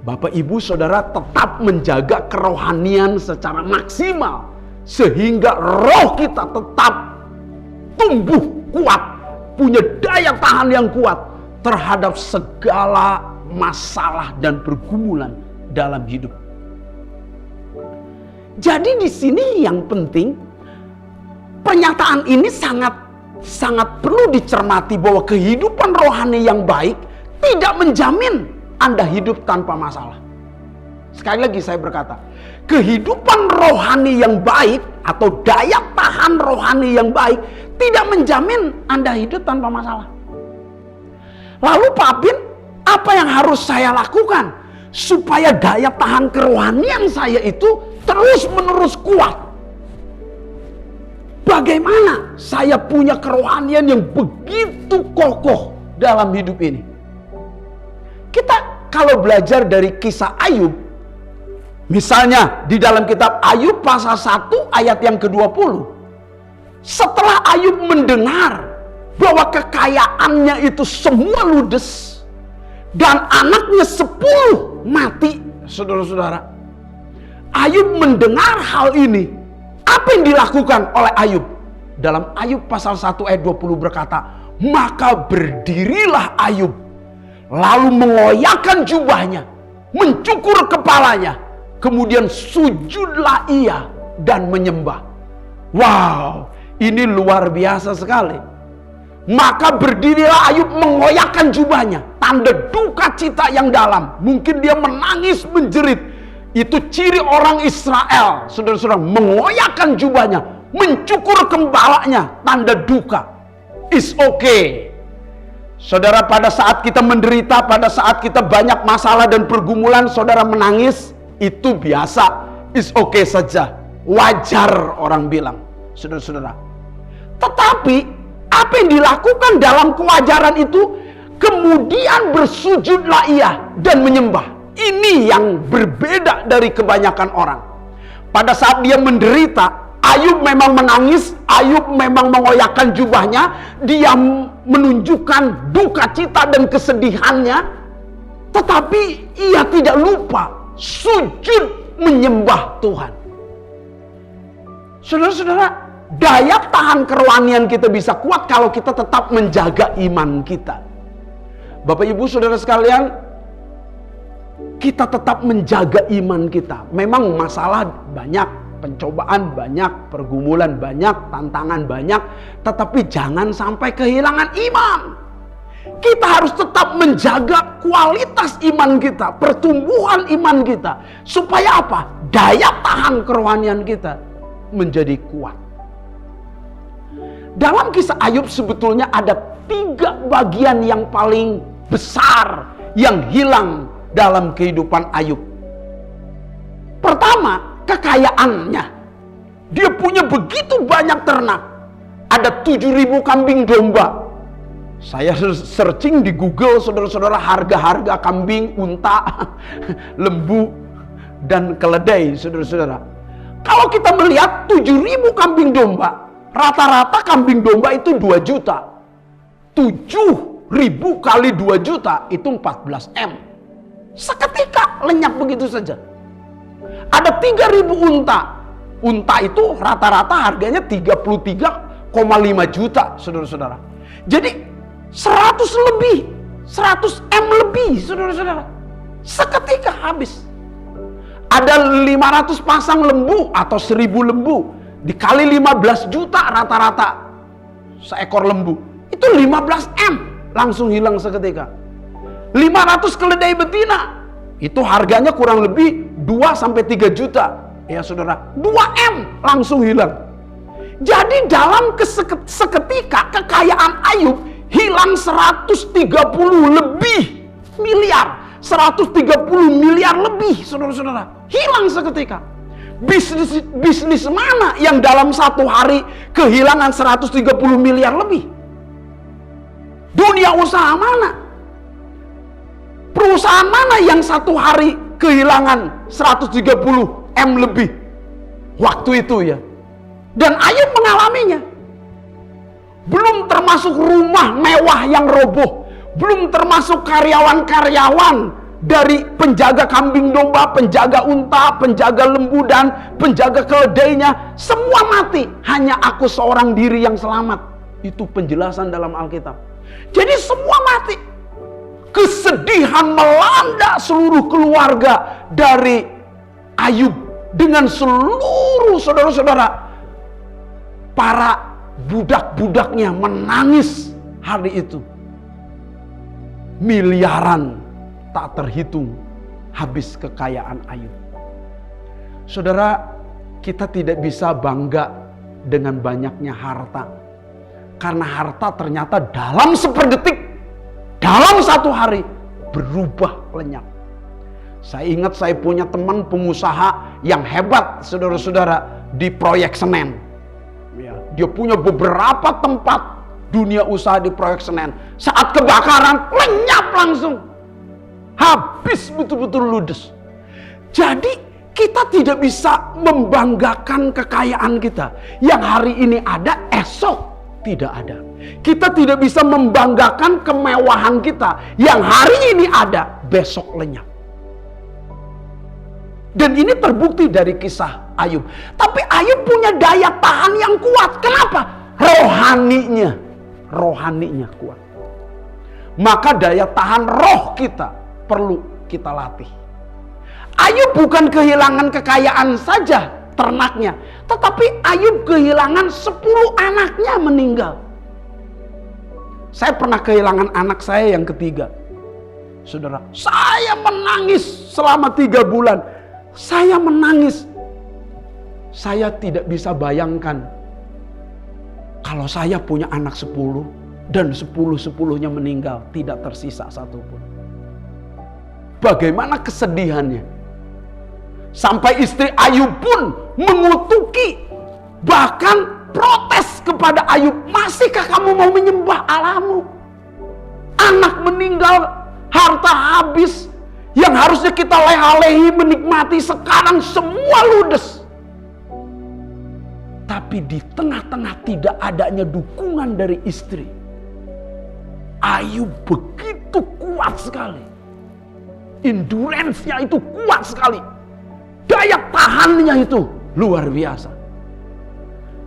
Bapak Ibu Saudara tetap menjaga kerohanian secara maksimal, sehingga roh kita tetap tumbuh kuat, punya daya tahan yang kuat terhadap segala masalah dan pergumulan dalam hidup. Jadi di sini yang penting, pernyataan ini sangat perlu dicermati bahwa kehidupan rohani yang baik tidak menjamin Anda hidup tanpa masalah. Sekali lagi saya berkata, kehidupan rohani yang baik atau daya tahan rohani yang baik tidak menjamin Anda hidup tanpa masalah. Lalu Pak Bin, apa yang harus saya lakukan supaya daya tahan kerohanian saya itu terus-menerus kuat? Bagaimana saya punya kerohanian yang begitu kokoh dalam hidup ini? Kita kalau belajar dari kisah Ayub, misalnya di dalam kitab Ayub pasal 1 ayat yang ke-20, Setelah Ayub mendengar bahwa kekayaannya itu semua ludes dan anaknya 10 mati, saudara-saudara. Ayub mendengar hal ini. Apa yang dilakukan oleh Ayub? Dalam Ayub pasal 1 ayat 20 berkata, maka berdirilah Ayub, lalu mengoyakkan jubahnya, mencukur kepalanya, kemudian sujudlah ia dan menyembah. Wow, ini luar biasa sekali. Maka berdirilah Ayub mengoyakkan jubahnya, tanda duka cita yang dalam. Mungkin dia menangis menjerit. Itu ciri orang Israel, saudara-saudara, mengoyakkan jubahnya, mencukur kepalanya, tanda duka. It's okay. Saudara, pada saat kita menderita, pada saat kita banyak masalah dan pergumulan, saudara menangis, itu biasa. It's okay saja. Wajar orang bilang, saudara-saudara. Tetapi, apa yang dilakukan dalam kewajaran itu? Kemudian bersujudlah ia dan menyembah. Ini yang berbeda dari kebanyakan orang. Pada saat dia menderita, Ayub memang menangis, Ayub memang mengoyakkan jubahnya, dia menunjukkan duka cita dan kesedihannya, tetapi ia tidak lupa sujud menyembah Tuhan. Saudara-saudara, daya tahan kerohanian kita bisa kuat kalau kita tetap menjaga iman kita. Bapak Ibu Saudara sekalian, kita tetap menjaga iman kita. Memang masalah banyak, pencobaan banyak, pergumulan banyak, tantangan banyak, tetapi jangan sampai kehilangan iman. Kita harus tetap menjaga kualitas iman kita, pertumbuhan iman kita, supaya apa? Daya tahan kerohanian kita menjadi kuat. Dalam kisah Ayub sebetulnya ada 3 bagian yang paling besar yang hilang dalam kehidupan Ayub. Pertama, kekayaannya. Dia punya begitu banyak ternak. Ada 7.000 kambing domba. Saya searching di Google, saudara-saudara, harga-harga kambing, unta, lembu, dan keledai, saudara-saudara. Kalau kita melihat 7.000 kambing domba, rata-rata kambing domba itu 2 juta. 7.000 kali 2 juta itu 14 M. Seketika lenyap begitu saja. Ada 3.000 unta. Unta itu rata-rata harganya 33,5 juta, saudara-saudara. Jadi 100 lebih, 100 M lebih, saudara-saudara. Seketika habis. Ada 500 pasang lembu atau 1.000 lembu. Dikali 15 juta rata-rata seekor lembu. Itu 15 M. Langsung hilang seketika. 500 keledai betina, itu harganya kurang lebih 2-3 juta. Ya saudara, 2 M langsung hilang. Jadi dalam seketika kekayaan Ayub hilang 130 lebih miliar. 130 miliar lebih, saudara-saudara. Hilang seketika. Bisnis mana yang dalam 1 hari kehilangan 130 miliar lebih? Dunia usaha mana? Perusahaan mana yang 1 hari kehilangan 130 M lebih? Waktu itu ya. Dan Ayub mengalaminya. Belum termasuk rumah mewah yang roboh. Belum termasuk karyawan-karyawan dari penjaga kambing domba, penjaga unta, penjaga lembu, dan penjaga keledainya. Semua mati. Hanya aku seorang diri yang selamat. Itu penjelasan dalam Alkitab. Jadi semua mati. Kesedihan melanda seluruh keluarga dari Ayub. Dengan seluruh saudara-saudara. Para budak-budaknya menangis hari itu. Miliaran tak terhitung habis kekayaan Ayub. Saudara, kita tidak bisa bangga dengan banyaknya harta. Karena harta ternyata dalam seperdetik, dalam 1 hari berubah lenyap. Saya ingat saya punya teman pengusaha yang hebat, saudara-saudara, di proyek Senen. Ya, dia punya beberapa tempat dunia usaha di proyek Senen. Saat kebakaran, lenyap langsung. Habis betul-betul ludes. Jadi Kita tidak bisa membanggakan kekayaan kita. Yang hari ini ada, esok tidak ada. Kita tidak bisa membanggakan kemewahan kita. Yang hari ini ada, besok lenyap. Dan ini terbukti dari kisah Ayub. Tapi Ayub punya daya tahan yang kuat. Kenapa? Rohaninya kuat. Maka daya tahan roh kita perlu kita latih. Ayub bukan kehilangan kekayaan saja ternaknya, tetapi Ayub kehilangan 10 anaknya meninggal. Saya pernah kehilangan anak saya yang ketiga. Saudara, saya menangis selama 3 bulan. Saya menangis. Saya tidak bisa bayangkan kalau saya punya anak 10 dan 10-10-nya meninggal, tidak tersisa satupun. Bagaimana kesedihannya. Sampai istri Ayub pun mengutuki, bahkan protes kepada Ayub, masihkah kamu mau menyembah Allahmu? Anak meninggal, harta habis, yang harusnya kita leha-lehi menikmati sekarang semua ludes. Tapi di tengah-tengah tidak adanya dukungan dari istri, Ayub begitu kuat sekali. Endurance-nya itu kuat sekali. Daya tahannya itu luar biasa.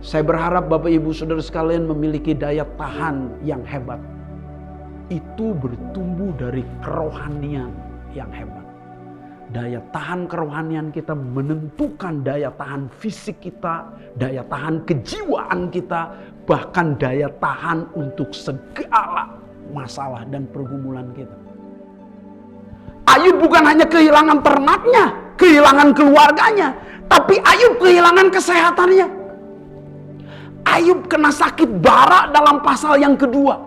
Saya berharap Bapak Ibu Saudara sekalian memiliki daya tahan yang hebat. Itu bertumbuh dari kerohanian yang hebat. Daya tahan kerohanian kita menentukan daya tahan fisik kita, daya tahan kejiwaan kita, bahkan daya tahan untuk segala masalah dan pergumulan kita. Ayub bukan hanya kehilangan ternaknya, kehilangan keluarganya, tapi Ayub kehilangan kesehatannya. Ayub kena sakit bara dalam pasal yang kedua.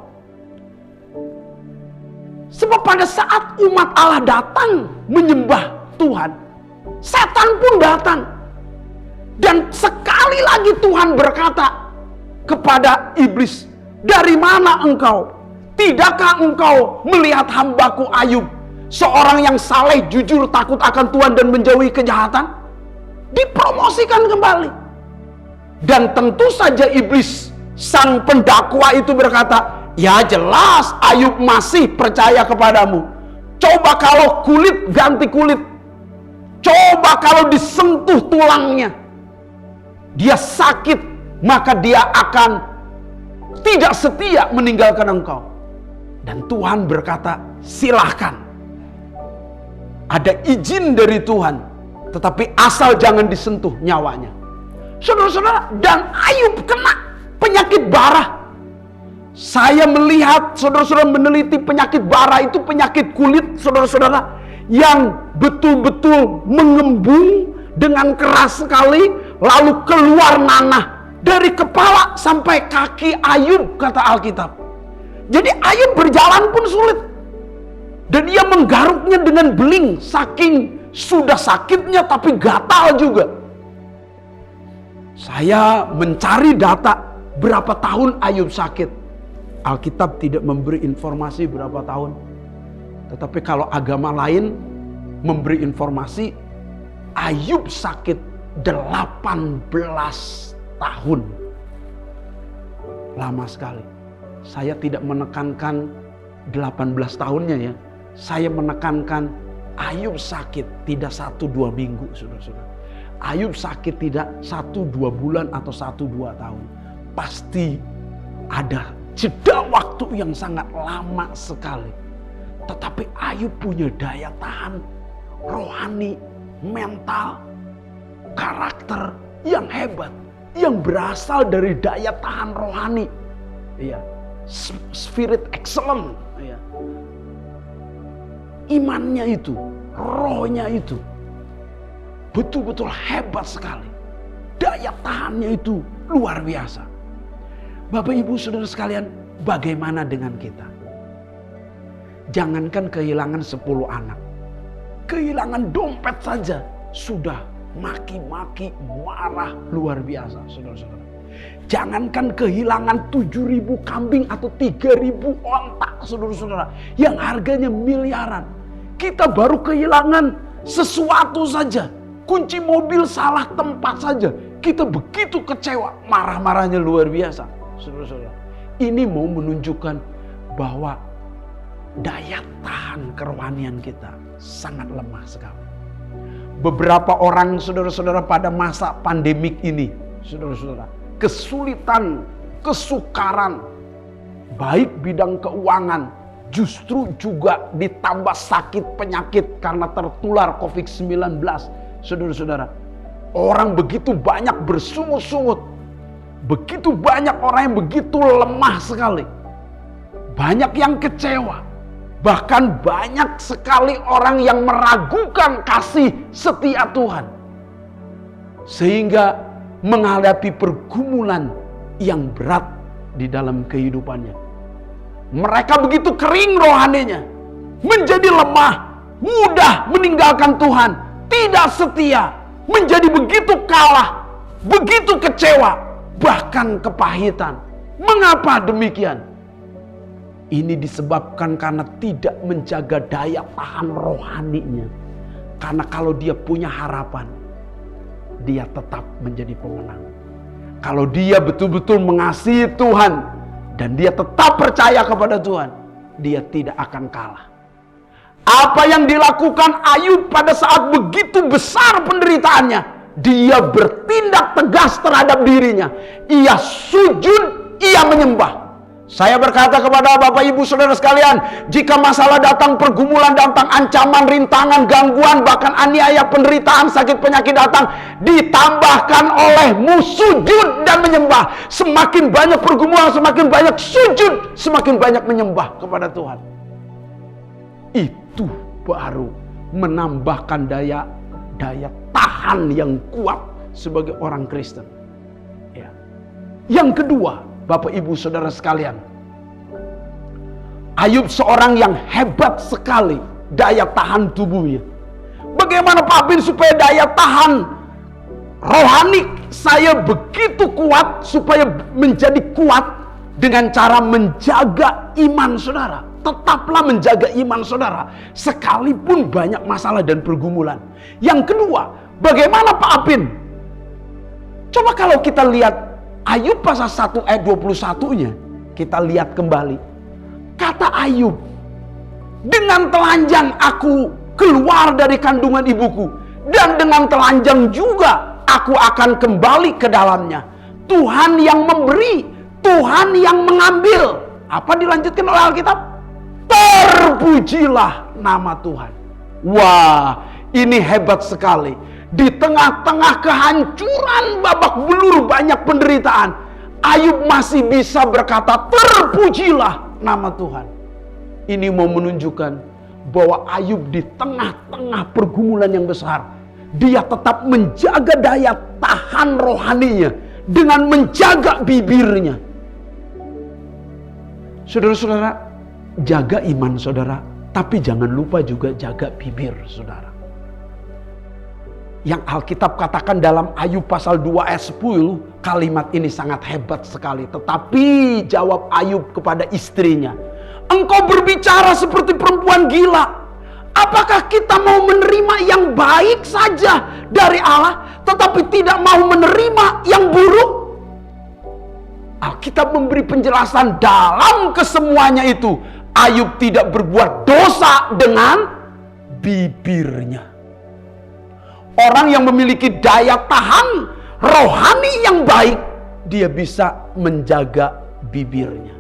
Sebab pada saat umat Allah datang menyembah Tuhan, setan pun datang. Dan sekali lagi Tuhan berkata kepada iblis, "Dari mana engkau? Tidakkah engkau melihat hambaku Ayub, seorang yang saleh, jujur, takut akan Tuhan dan menjauhi kejahatan?" Dipromosikan kembali. Dan tentu saja iblis, sang pendakwa itu berkata, "Ya jelas Ayub masih percaya kepadamu. Coba kalau kulit ganti kulit. Coba kalau disentuh tulangnya. Dia sakit, maka dia akan tidak setia meninggalkan engkau." Dan Tuhan berkata, "Silahkan. Ada izin dari Tuhan. Tetapi asal jangan disentuh nyawanya." Saudara-saudara, dan Ayub kena penyakit bara. Saya melihat saudara-saudara meneliti penyakit bara itu penyakit kulit, saudara-saudara, yang betul-betul mengembung dengan keras sekali, lalu keluar nanah dari kepala sampai kaki Ayub, kata Alkitab. Jadi Ayub berjalan pun sulit. Dan ia menggaruknya dengan beling, saking sudah sakitnya tapi gatal juga. Saya mencari data berapa tahun Ayub sakit. Alkitab tidak memberi informasi berapa tahun. Tetapi kalau agama lain memberi informasi, Ayub sakit 18 tahun. Lama sekali. Saya tidak menekankan 18 tahunnya ya. Saya menekankan Ayub sakit tidak 1-2 minggu, saudara-saudara. Ayub sakit tidak 1-2 bulan atau 1-2 tahun. Pasti ada jeda waktu yang sangat lama sekali. Tetapi Ayub punya daya tahan rohani, mental, karakter yang hebat, yang berasal dari daya tahan rohani. Iya, spirit excellent. Iya. Imannya itu, rohnya itu betul-betul hebat sekali. Daya tahannya itu luar biasa. Bapak Ibu Saudara sekalian, bagaimana dengan kita? Jangankan kehilangan 10 anak. Kehilangan dompet saja sudah maki-maki, marah luar biasa, saudara-saudara. Jangankan kehilangan 7.000 kambing atau 3.000 ontak, saudara-saudara, yang harganya miliaran. Kita baru kehilangan sesuatu saja, kunci mobil salah tempat saja, kita begitu kecewa, marah-marahnya luar biasa. Saudara-saudara, ini mau menunjukkan bahwa daya tahan kerohanian kita sangat lemah sekali. Beberapa orang, saudara-saudara, pada masa pandemik ini, saudara-saudara, kesulitan, kesukaran, baik bidang keuangan, justru juga ditambah sakit penyakit karena tertular COVID-19. Saudara-saudara, orang begitu banyak bersungut-sungut, begitu banyak orang yang begitu lemah sekali, banyak yang kecewa, bahkan banyak sekali orang yang meragukan kasih setia Tuhan, sehingga menghadapi pergumulan yang berat di dalam kehidupannya. Mereka begitu kering rohaninya, menjadi lemah, mudah meninggalkan Tuhan, tidak setia, menjadi begitu kalah, begitu kecewa, bahkan kepahitan. Mengapa demikian? Ini disebabkan karena tidak menjaga daya tahan rohaninya. Karena kalau dia punya harapan, dia tetap menjadi pemenang. Kalau dia betul-betul mengasihi Tuhan, dan dia tetap percaya kepada Tuhan, dia tidak akan kalah. Apa yang dilakukan Ayub pada saat begitu besar penderitaannya, dia bertindak tegas terhadap dirinya. Ia sujud, ia menyembah. Saya berkata kepada Bapak Ibu Saudara sekalian, jika masalah datang, pergumulan datang, ancaman, rintangan, gangguan, bahkan aniaya, penderitaan, sakit penyakit datang, ditambahkan olehmu sujud dan menyembah. Semakin banyak pergumulan, semakin banyak sujud, semakin banyak menyembah kepada Tuhan. Itu baru menambahkan daya tahan yang kuat sebagai orang Kristen. Ya. Yang kedua, Bapak Ibu Saudara sekalian, Ayub seorang yang hebat sekali daya tahan tubuhnya. Bagaimana Pak Bin supaya daya tahan rohani saya begitu kuat, supaya menjadi kuat dengan cara menjaga iman saudara? Tetaplah menjaga iman saudara sekalipun banyak masalah dan pergumulan. Yang kedua, bagaimana Pak Apin? Coba kalau kita lihat Ayub pasal 1 ayat 21-nya, kita lihat kembali. Kata Ayub, dengan telanjang aku keluar dari kandungan ibuku, dan dengan telanjang juga aku akan kembali ke dalamnya. Tuhan yang memberi, Tuhan yang mengambil. Apa dilanjutkan oleh Alkitab? Terpujilah nama Tuhan. Wah, ini hebat sekali. Di tengah-tengah kehancuran babak belur banyak penderitaan, Ayub masih bisa berkata, terpujilah nama Tuhan. Ini mau menunjukkan bahwa Ayub di tengah-tengah pergumulan yang besar, dia tetap menjaga daya tahan rohaninya dengan menjaga bibirnya. Saudara-saudara, jaga iman saudara, tapi jangan lupa juga jaga bibir saudara. Yang Alkitab katakan dalam Ayub pasal 2 ayat 10, kalimat ini sangat hebat sekali. Tetapi jawab Ayub kepada istrinya, engkau berbicara seperti perempuan gila. Apakah kita mau menerima yang baik saja dari Allah, tetapi tidak mau menerima yang buruk? Alkitab memberi penjelasan dalam kesemuanya itu, Ayub tidak berbuat dosa dengan bibirnya. Orang yang memiliki daya tahan rohani yang baik, dia bisa menjaga bibirnya.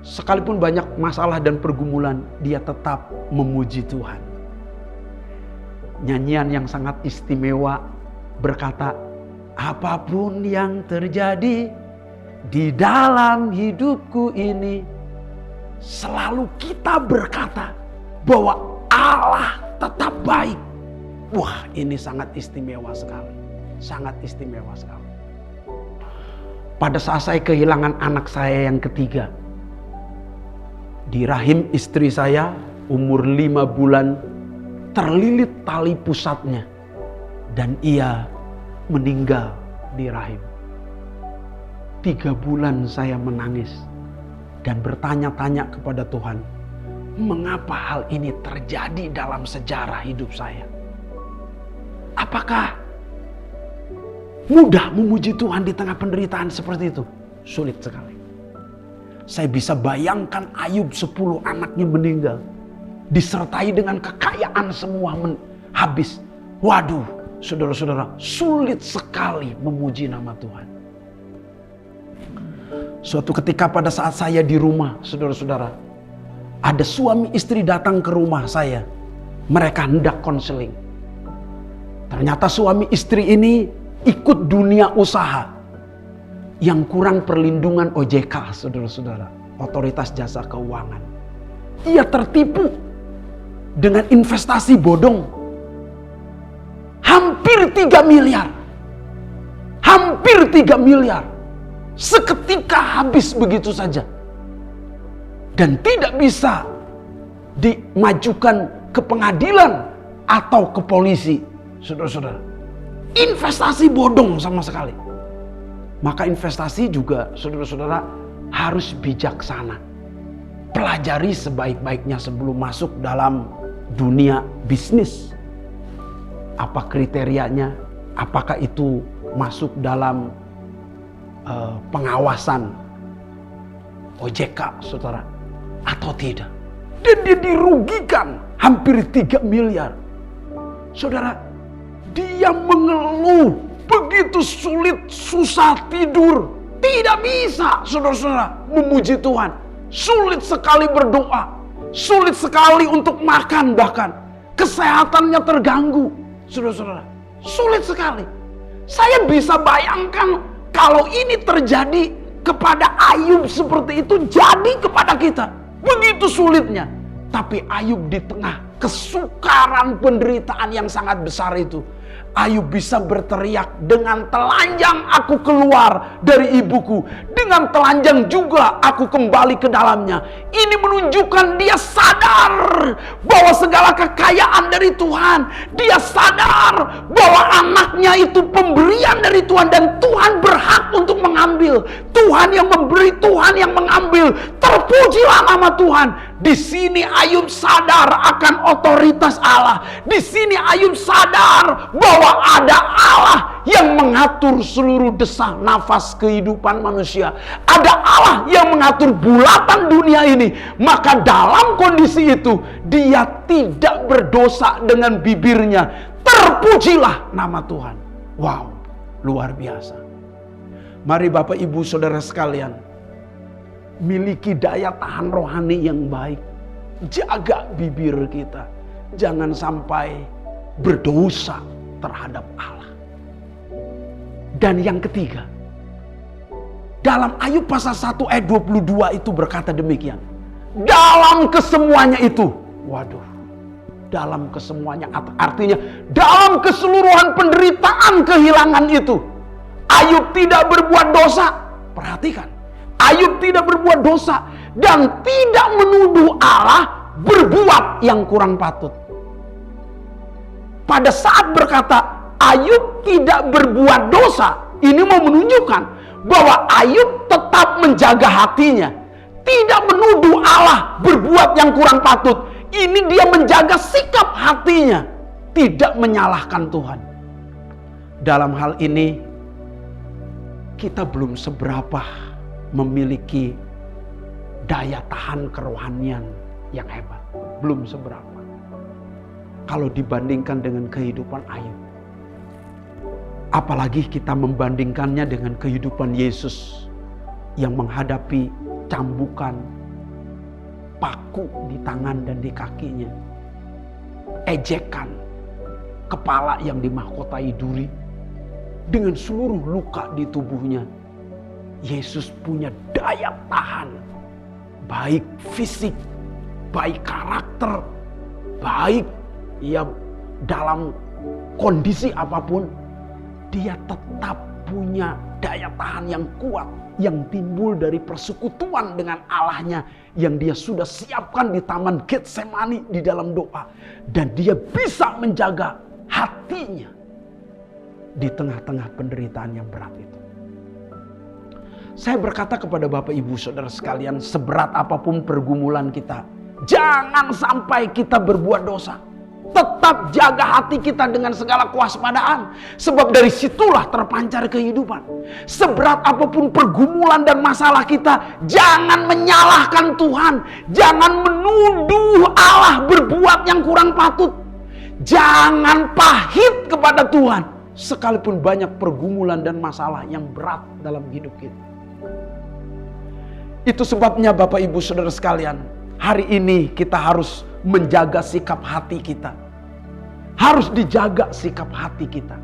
Sekalipun banyak masalah dan pergumulan, dia tetap memuji Tuhan. Nyanyian yang sangat istimewa berkata, apapun yang terjadi di dalam hidupku ini, selalu kita berkata bahwa Allah tetap baik. Wah, ini sangat istimewa sekali. Sangat istimewa sekali. Pada saat saya kehilangan anak saya yang ketiga, di rahim istri saya umur 5 bulan terlilit tali pusatnya, dan ia meninggal di rahim. 3 bulan saya menangis dan bertanya-tanya kepada Tuhan, mengapa hal ini terjadi dalam sejarah hidup saya? Apakah mudah memuji Tuhan di tengah penderitaan seperti itu? Sulit sekali. Saya bisa bayangkan Ayub 10 anaknya meninggal. Disertai dengan kekayaan semua habis. Waduh, saudara-saudara, sulit sekali memuji nama Tuhan. Suatu ketika pada saat saya di rumah, saudara-saudara, ada suami istri datang ke rumah saya. Mereka hendak konseling. Ternyata suami istri ini ikut dunia usaha yang kurang perlindungan OJK, saudara-saudara, Otoritas Jasa Keuangan. Ia tertipu dengan investasi bodong. Hampir 3 miliar. Hampir 3 miliar. Seketika habis begitu saja. Dan tidak bisa dimajukan ke pengadilan atau ke polisi, saudara-saudara. Investasi bodong sama sekali. Maka investasi juga, saudara-saudara, harus bijaksana. Pelajari sebaik-baiknya sebelum masuk dalam dunia bisnis. Apa kriterianya? Apakah itu masuk dalam pengawasan OJK, saudara, atau tidak? Dan dia dirugikan hampir 3 miliar. Saudara, dia mengeluh. Begitu sulit, susah tidur. Tidak bisa, saudara-saudara, memuji Tuhan. Sulit sekali berdoa. Sulit sekali untuk makan bahkan. Kesehatannya terganggu, saudara-saudara. Sulit sekali. Saya bisa bayangkan kalau ini terjadi kepada Ayub seperti itu, jadi kepada kita. Begitu sulitnya. Tapi Ayub di tengah kesukaran penderitaan yang sangat besar itu, Ayub bisa berteriak, dengan telanjang aku keluar dari ibuku, dengan telanjang juga aku kembali ke dalamnya. Ini menunjukkan dia sadar bahwa segala kekayaan dari Tuhan. Dia sadar bahwa anaknya itu pemberian dari Tuhan dan Tuhan berhak untuk mengambil. Tuhan yang memberi, Tuhan yang mengambil. Terpujilah nama Tuhan. Di sini Ayub sadar akan otoritas Allah. Di sini Ayub sadar bahwa ada Allah yang mengatur seluruh desah nafas kehidupan manusia. Ada Allah yang mengatur bulatan dunia ini. Maka dalam kondisi itu dia tidak berdosa dengan bibirnya. Terpujilah nama Tuhan. Wow, luar biasa. Mari Bapak Ibu Saudara sekalian, miliki daya tahan rohani yang baik. Jaga bibir kita. Jangan sampai berdosa terhadap Allah. Dan yang ketiga, dalam Ayub pasal 1 ayat 22 itu berkata demikian. Dalam kesemuanya itu, waduh, dalam kesemuanya artinya dalam keseluruhan penderitaan kehilangan itu, Ayub tidak berbuat dosa. Perhatikan, Ayub tidak berbuat dosa dan tidak menuduh Allah berbuat yang kurang patut. Pada saat berkata Ayub tidak berbuat dosa, ini mau menunjukkan bahwa Ayub tetap menjaga hatinya, tidak menuduh Allah berbuat yang kurang patut. Ini dia menjaga sikap hatinya, tidak menyalahkan Tuhan. Dalam hal ini kita belum seberapa memiliki daya tahan kerohanian yang hebat. Belum seberapa. Kalau dibandingkan dengan kehidupan Ayub. Apalagi kita membandingkannya dengan kehidupan Yesus yang menghadapi cambukan, paku di tangan dan di kakinya, ejekan, kepala yang dimahkotai duri, dengan seluruh luka di tubuhnya. Yesus punya daya tahan, baik fisik, baik karakter, baik ya dalam kondisi apapun, dia tetap punya daya tahan yang kuat yang timbul dari persekutuan dengan Allahnya yang dia sudah siapkan di Taman Getsemani di dalam doa. Dan dia bisa menjaga hatinya di tengah-tengah penderitaan yang berat itu. Saya berkata kepada Bapak Ibu Saudara sekalian, seberat apapun pergumulan kita, jangan sampai kita berbuat dosa. Tetap jaga hati kita dengan segala kewaspadaan. Sebab dari situlah terpancar kehidupan. Seberat apapun pergumulan dan masalah kita, jangan menyalahkan Tuhan. Jangan menuduh Allah berbuat yang kurang patut. Jangan pahit kepada Tuhan. Sekalipun banyak pergumulan dan masalah yang berat dalam hidup kita. Itu sebabnya Bapak Ibu Saudara sekalian, hari ini kita harus menjaga sikap hati kita. Harus dijaga sikap hati kita.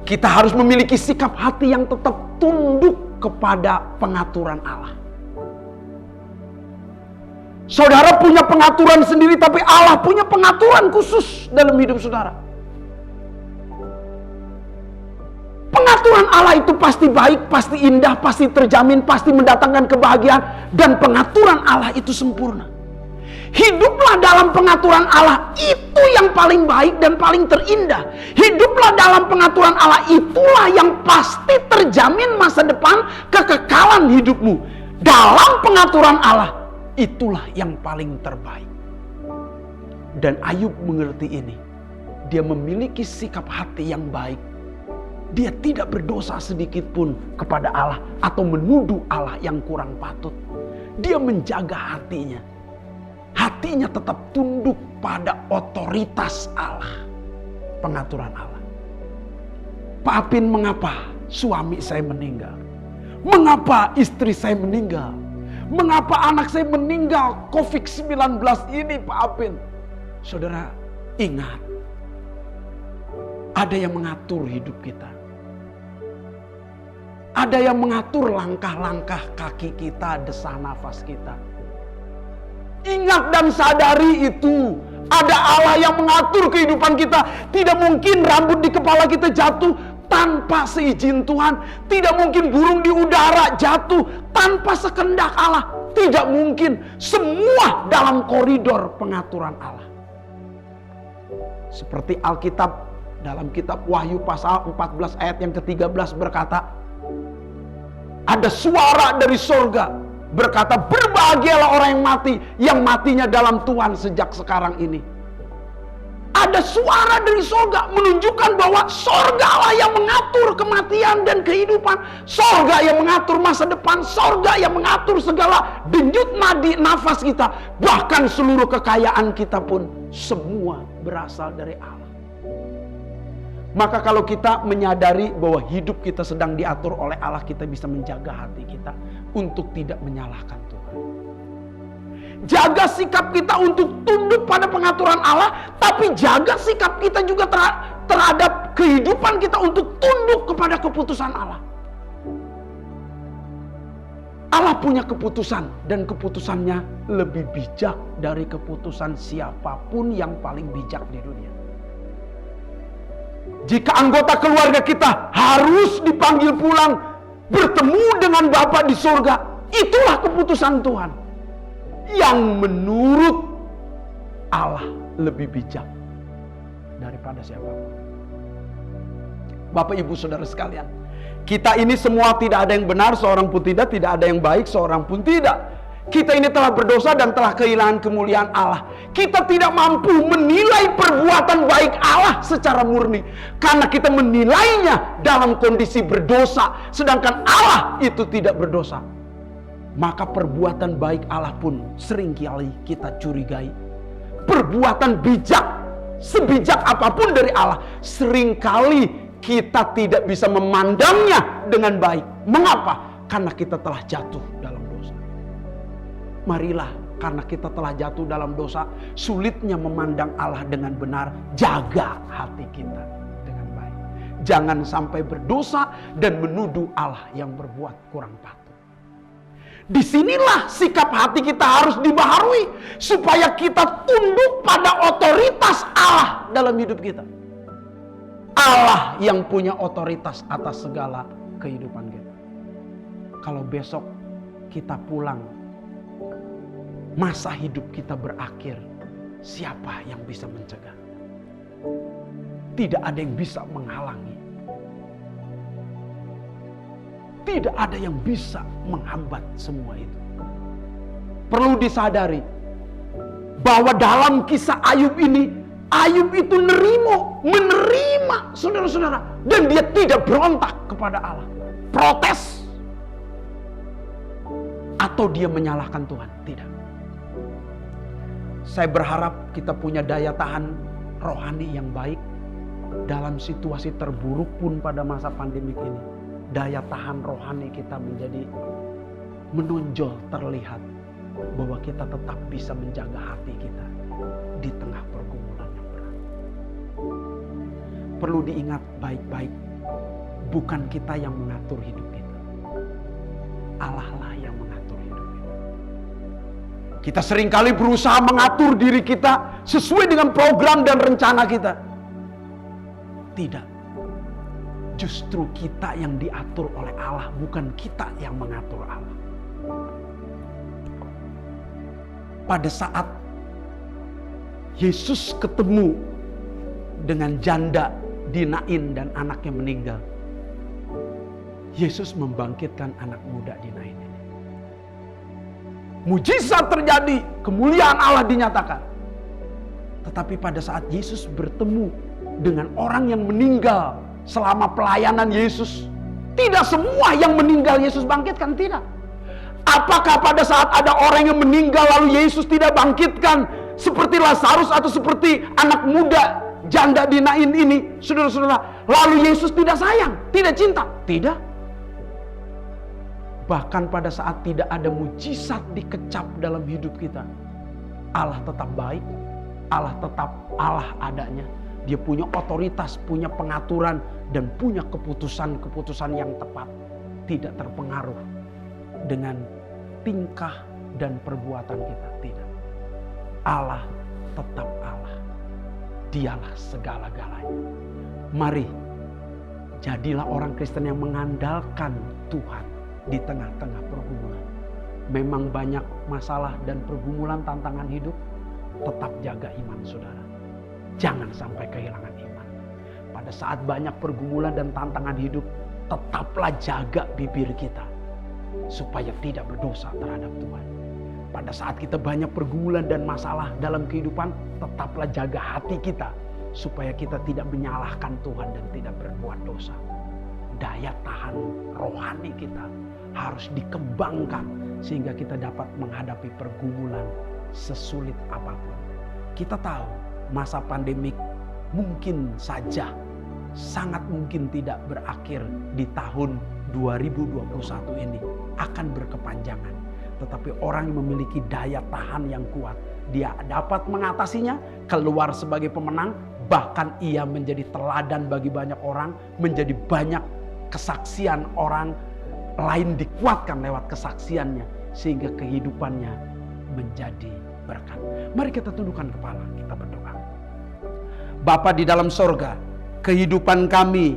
Kita harus memiliki sikap hati yang tetap tunduk kepada pengaturan Allah. Saudara punya pengaturan sendiri, tapi Allah punya pengaturan khusus dalam hidup saudara. Pengaturan Allah itu pasti baik, pasti indah, pasti terjamin, pasti mendatangkan kebahagiaan. Dan pengaturan Allah itu sempurna. Hiduplah dalam pengaturan Allah, itu yang paling baik dan paling terindah. Hiduplah dalam pengaturan Allah, itulah yang pasti terjamin masa depan, kekekalan hidupmu. Dalam pengaturan Allah, itulah yang paling terbaik. Dan Ayub mengerti ini. Dia memiliki sikap hati yang baik. Dia tidak berdosa sedikit pun kepada Allah atau menuduh Allah yang kurang patut. Dia menjaga hatinya. Hatinya tetap tunduk pada otoritas Allah. Pengaturan Allah. Pak Apin, mengapa suami saya meninggal? Mengapa istri saya meninggal? Mengapa anak saya meninggal COVID-19 ini, Pak Apin? Saudara, ingat. Ada yang mengatur hidup kita. Ada yang mengatur langkah-langkah kaki kita, desah nafas kita. Ingat dan sadari itu. Ada Allah yang mengatur kehidupan kita. Tidak mungkin rambut di kepala kita jatuh tanpa seizin Tuhan. Tidak mungkin burung di udara jatuh tanpa sekehendak Allah. Tidak mungkin. Semua dalam koridor pengaturan Allah. Seperti Alkitab dalam kitab Wahyu pasal 14 ayat yang ke-13 berkata, ada suara dari sorga berkata, berbahagialah orang yang mati, yang matinya dalam Tuhan sejak sekarang ini. Ada suara dari sorga menunjukkan bahwa sorga lah yang mengatur kematian dan kehidupan. Sorga yang mengatur masa depan. Sorga yang mengatur segala denyut nadi nafas kita. Bahkan seluruh kekayaan kita pun semua berasal dari Allah. Maka kalau kita menyadari bahwa hidup kita sedang diatur oleh Allah, kita bisa menjaga hati kita untuk tidak menyalahkan Tuhan. Jaga sikap kita untuk tunduk pada pengaturan Allah, tapi jaga sikap kita juga terhadap kehidupan kita untuk tunduk kepada keputusan Allah. Allah punya keputusan dan keputusannya lebih bijak dari keputusan siapapun yang paling bijak di dunia. Jika anggota keluarga kita harus dipanggil pulang bertemu dengan Bapa di surga, itulah keputusan Tuhan yang menurut Allah lebih bijak daripada siapapun. Bapak Ibu Saudara sekalian, kita ini semua tidak ada yang benar, seorang pun tidak ada yang baik, seorang pun tidak. Kita ini telah berdosa dan telah kehilangan kemuliaan Allah. Kita tidak mampu menilai perbuatan baik Allah secara murni. Karena kita menilainya dalam kondisi berdosa. Sedangkan Allah itu tidak berdosa. Maka perbuatan baik Allah pun seringkali kita curigai. Perbuatan bijak, sebijak apapun dari Allah, seringkali kita tidak bisa memandangnya dengan baik. Mengapa? Karena kita telah jatuh dalam dosa. Marilah, karena kita telah jatuh dalam dosa, sulitnya memandang Allah dengan benar. Jaga hati kita dengan baik. Jangan sampai berdosa dan menuduh Allah yang berbuat kurang patut. Disinilah sikap hati kita harus dibaharui, supaya kita tunduk pada otoritas Allah dalam hidup kita. Allah yang punya otoritas atas segala kehidupan kita. Kalau besok kita pulang, masa hidup kita berakhir, siapa yang bisa mencegah? Tidak ada yang bisa menghalangi. Tidak ada yang bisa menghambat semua itu. Perlu disadari bahwa dalam kisah Ayub ini Ayub itu menerima saudara-saudara. Dan dia tidak berontak kepada Allah. Protes. Atau dia menyalahkan Tuhan. Tidak. Saya berharap kita punya daya tahan rohani yang baik. Dalam situasi terburuk pun pada masa pandemik ini. Daya tahan rohani kita menjadi menonjol, terlihat. Bahwa kita tetap bisa menjaga hati kita di tengah pergumulan yang berat. Perlu diingat baik-baik, bukan kita yang mengatur hidup kita. Allah lah yang mengatur hidup kita. Kita seringkali berusaha mengatur diri kita sesuai dengan program dan rencana kita. Tidak. Justru kita yang diatur oleh Allah, bukan kita yang mengatur Allah. Pada saat Yesus ketemu dengan janda di Nain dan anaknya meninggal, Yesus membangkitkan anak muda di Nain ini. Mujizat terjadi, kemuliaan Allah dinyatakan. Tetapi pada saat Yesus bertemu dengan orang yang meninggal selama pelayanan Yesus, tidak semua yang meninggal Yesus bangkitkan, tidak. Apakah pada saat ada orang yang meninggal lalu Yesus tidak bangkitkan seperti Lazarus atau seperti anak muda janda di Nain ini, saudara-saudara, lalu Yesus tidak sayang, tidak cinta? Tidak. Bahkan pada saat tidak ada mujizat dikecap dalam hidup kita, Allah tetap baik, Allah tetap Allah adanya. Dia punya otoritas, punya pengaturan, dan punya keputusan-keputusan yang tepat. Tidak terpengaruh dengan tingkah dan perbuatan kita. Tidak. Allah tetap Allah. Dialah segala-galanya. Mari, jadilah orang Kristen yang mengandalkan Tuhan di tengah-tengah pergumulan. Memang banyak masalah dan pergumulan, tantangan hidup. Tetap jaga iman saudara. Jangan sampai kehilangan iman. Pada saat banyak pergumulan dan tantangan hidup, tetaplah jaga bibir kita supaya tidak berdosa terhadap Tuhan. Pada saat kita banyak pergumulan dan masalah dalam kehidupan, tetaplah jaga hati kita supaya kita tidak menyalahkan Tuhan dan tidak berbuat dosa. Daya tahan rohani kita harus dikembangkan sehingga kita dapat menghadapi pergumulan sesulit apapun. Kita tahu masa pandemik mungkin saja, sangat mungkin tidak berakhir di tahun 2021 ini, akan berkepanjangan. Tetapi orang yang memiliki daya tahan yang kuat, dia dapat mengatasinya, keluar sebagai pemenang, bahkan ia menjadi teladan bagi banyak orang, menjadi banyak kesaksian orang lain dikuatkan lewat kesaksiannya, sehingga kehidupannya menjadi berkat. Mari kita tundukkan kepala, kita berdoa. Bapa di dalam sorga, kehidupan kami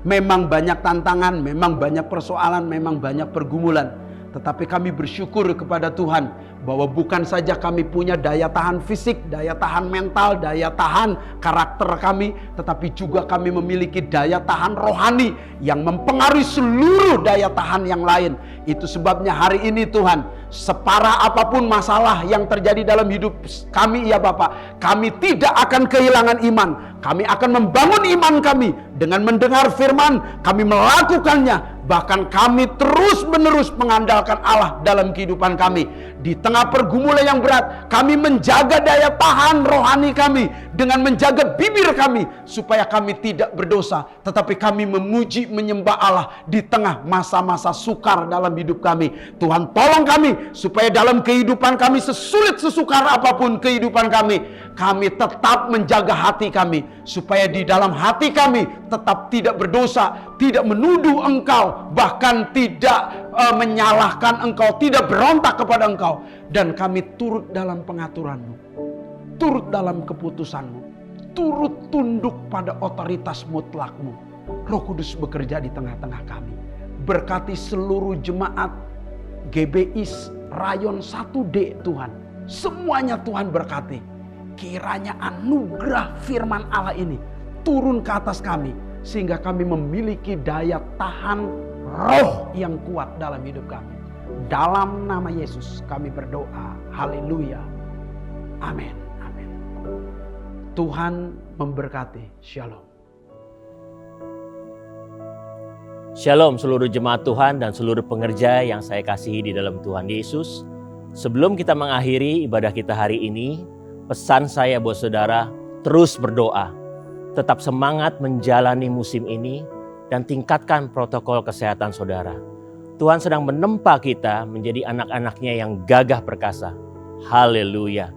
memang banyak tantangan, memang banyak persoalan, memang banyak pergumulan. Tetapi kami bersyukur kepada Tuhan bahwa bukan saja kami punya daya tahan fisik, daya tahan mental, daya tahan karakter kami, tetapi juga kami memiliki daya tahan rohani yang mempengaruhi seluruh daya tahan yang lain. Itu sebabnya hari ini Tuhan, separah apapun masalah yang terjadi dalam hidup kami ya Bapak, kami tidak akan kehilangan iman. Kami akan membangun iman kami dengan mendengar firman, kami melakukannya. Bahkan kami terus-menerus mengandalkan Allah dalam kehidupan kami. Di tengah pergumulan yang berat, kami menjaga daya tahan rohani kami dengan menjaga bibir kami supaya kami tidak berdosa, tetapi kami memuji menyembah Allah di tengah masa-masa sukar dalam hidup kami. Tuhan tolong kami supaya dalam kehidupan kami, sesulit sesukar apapun kehidupan kami, kami tetap menjaga hati kami supaya di dalam hati kami tetap tidak berdosa, tidak menuduh Engkau, bahkan tidak menyalahkan Engkau, tidak berontak kepada Engkau. Dan kami turut dalam pengaturan-Mu, turut dalam keputusan-Mu, turut tunduk pada otoritas mutlak-Mu. Roh Kudus bekerja di tengah-tengah kami. Berkati seluruh jemaat GBI Rayon 1D Tuhan. Semuanya Tuhan berkati. Kiranya anugerah firman Allah ini turun ke atas kami, sehingga kami memiliki daya tahan roh yang kuat dalam hidup kami. Dalam nama Yesus kami berdoa. Haleluya. Amin. Amin. Tuhan memberkati. Shalom. Shalom seluruh jemaat Tuhan dan seluruh pengerja yang saya kasihi di dalam Tuhan Yesus. Sebelum kita mengakhiri ibadah kita hari ini, pesan saya buat saudara, terus berdoa. Tetap semangat menjalani musim ini dan tingkatkan protokol kesehatan saudara. Tuhan sedang menempa kita menjadi anak-anaknya yang gagah perkasa. Haleluya.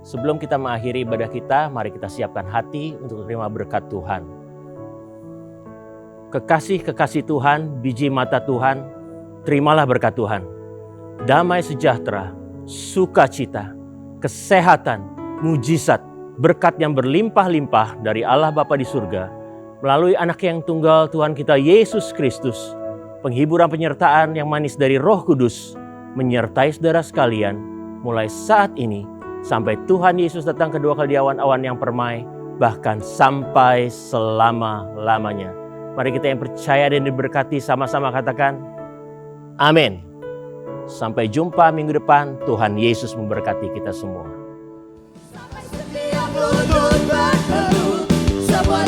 Sebelum kita mengakhiri ibadah kita, mari kita siapkan hati untuk terima berkat Tuhan. Kekasih-kekasih Tuhan, biji mata Tuhan, terimalah berkat Tuhan. Damai sejahtera, sukacita, kesehatan, mujizat, berkat yang berlimpah-limpah dari Allah Bapa di surga, melalui anak yang tunggal Tuhan kita Yesus Kristus, penghiburan penyertaan yang manis dari Roh Kudus, menyertai saudara sekalian, mulai saat ini, sampai Tuhan Yesus datang kedua kali di awan-awan yang permai, bahkan sampai selama-lamanya. Mari kita yang percaya dan diberkati sama-sama katakan, amin. Sampai jumpa minggu depan, Tuhan Yesus memberkati kita semua. Setiap lutut berteduh, sebuah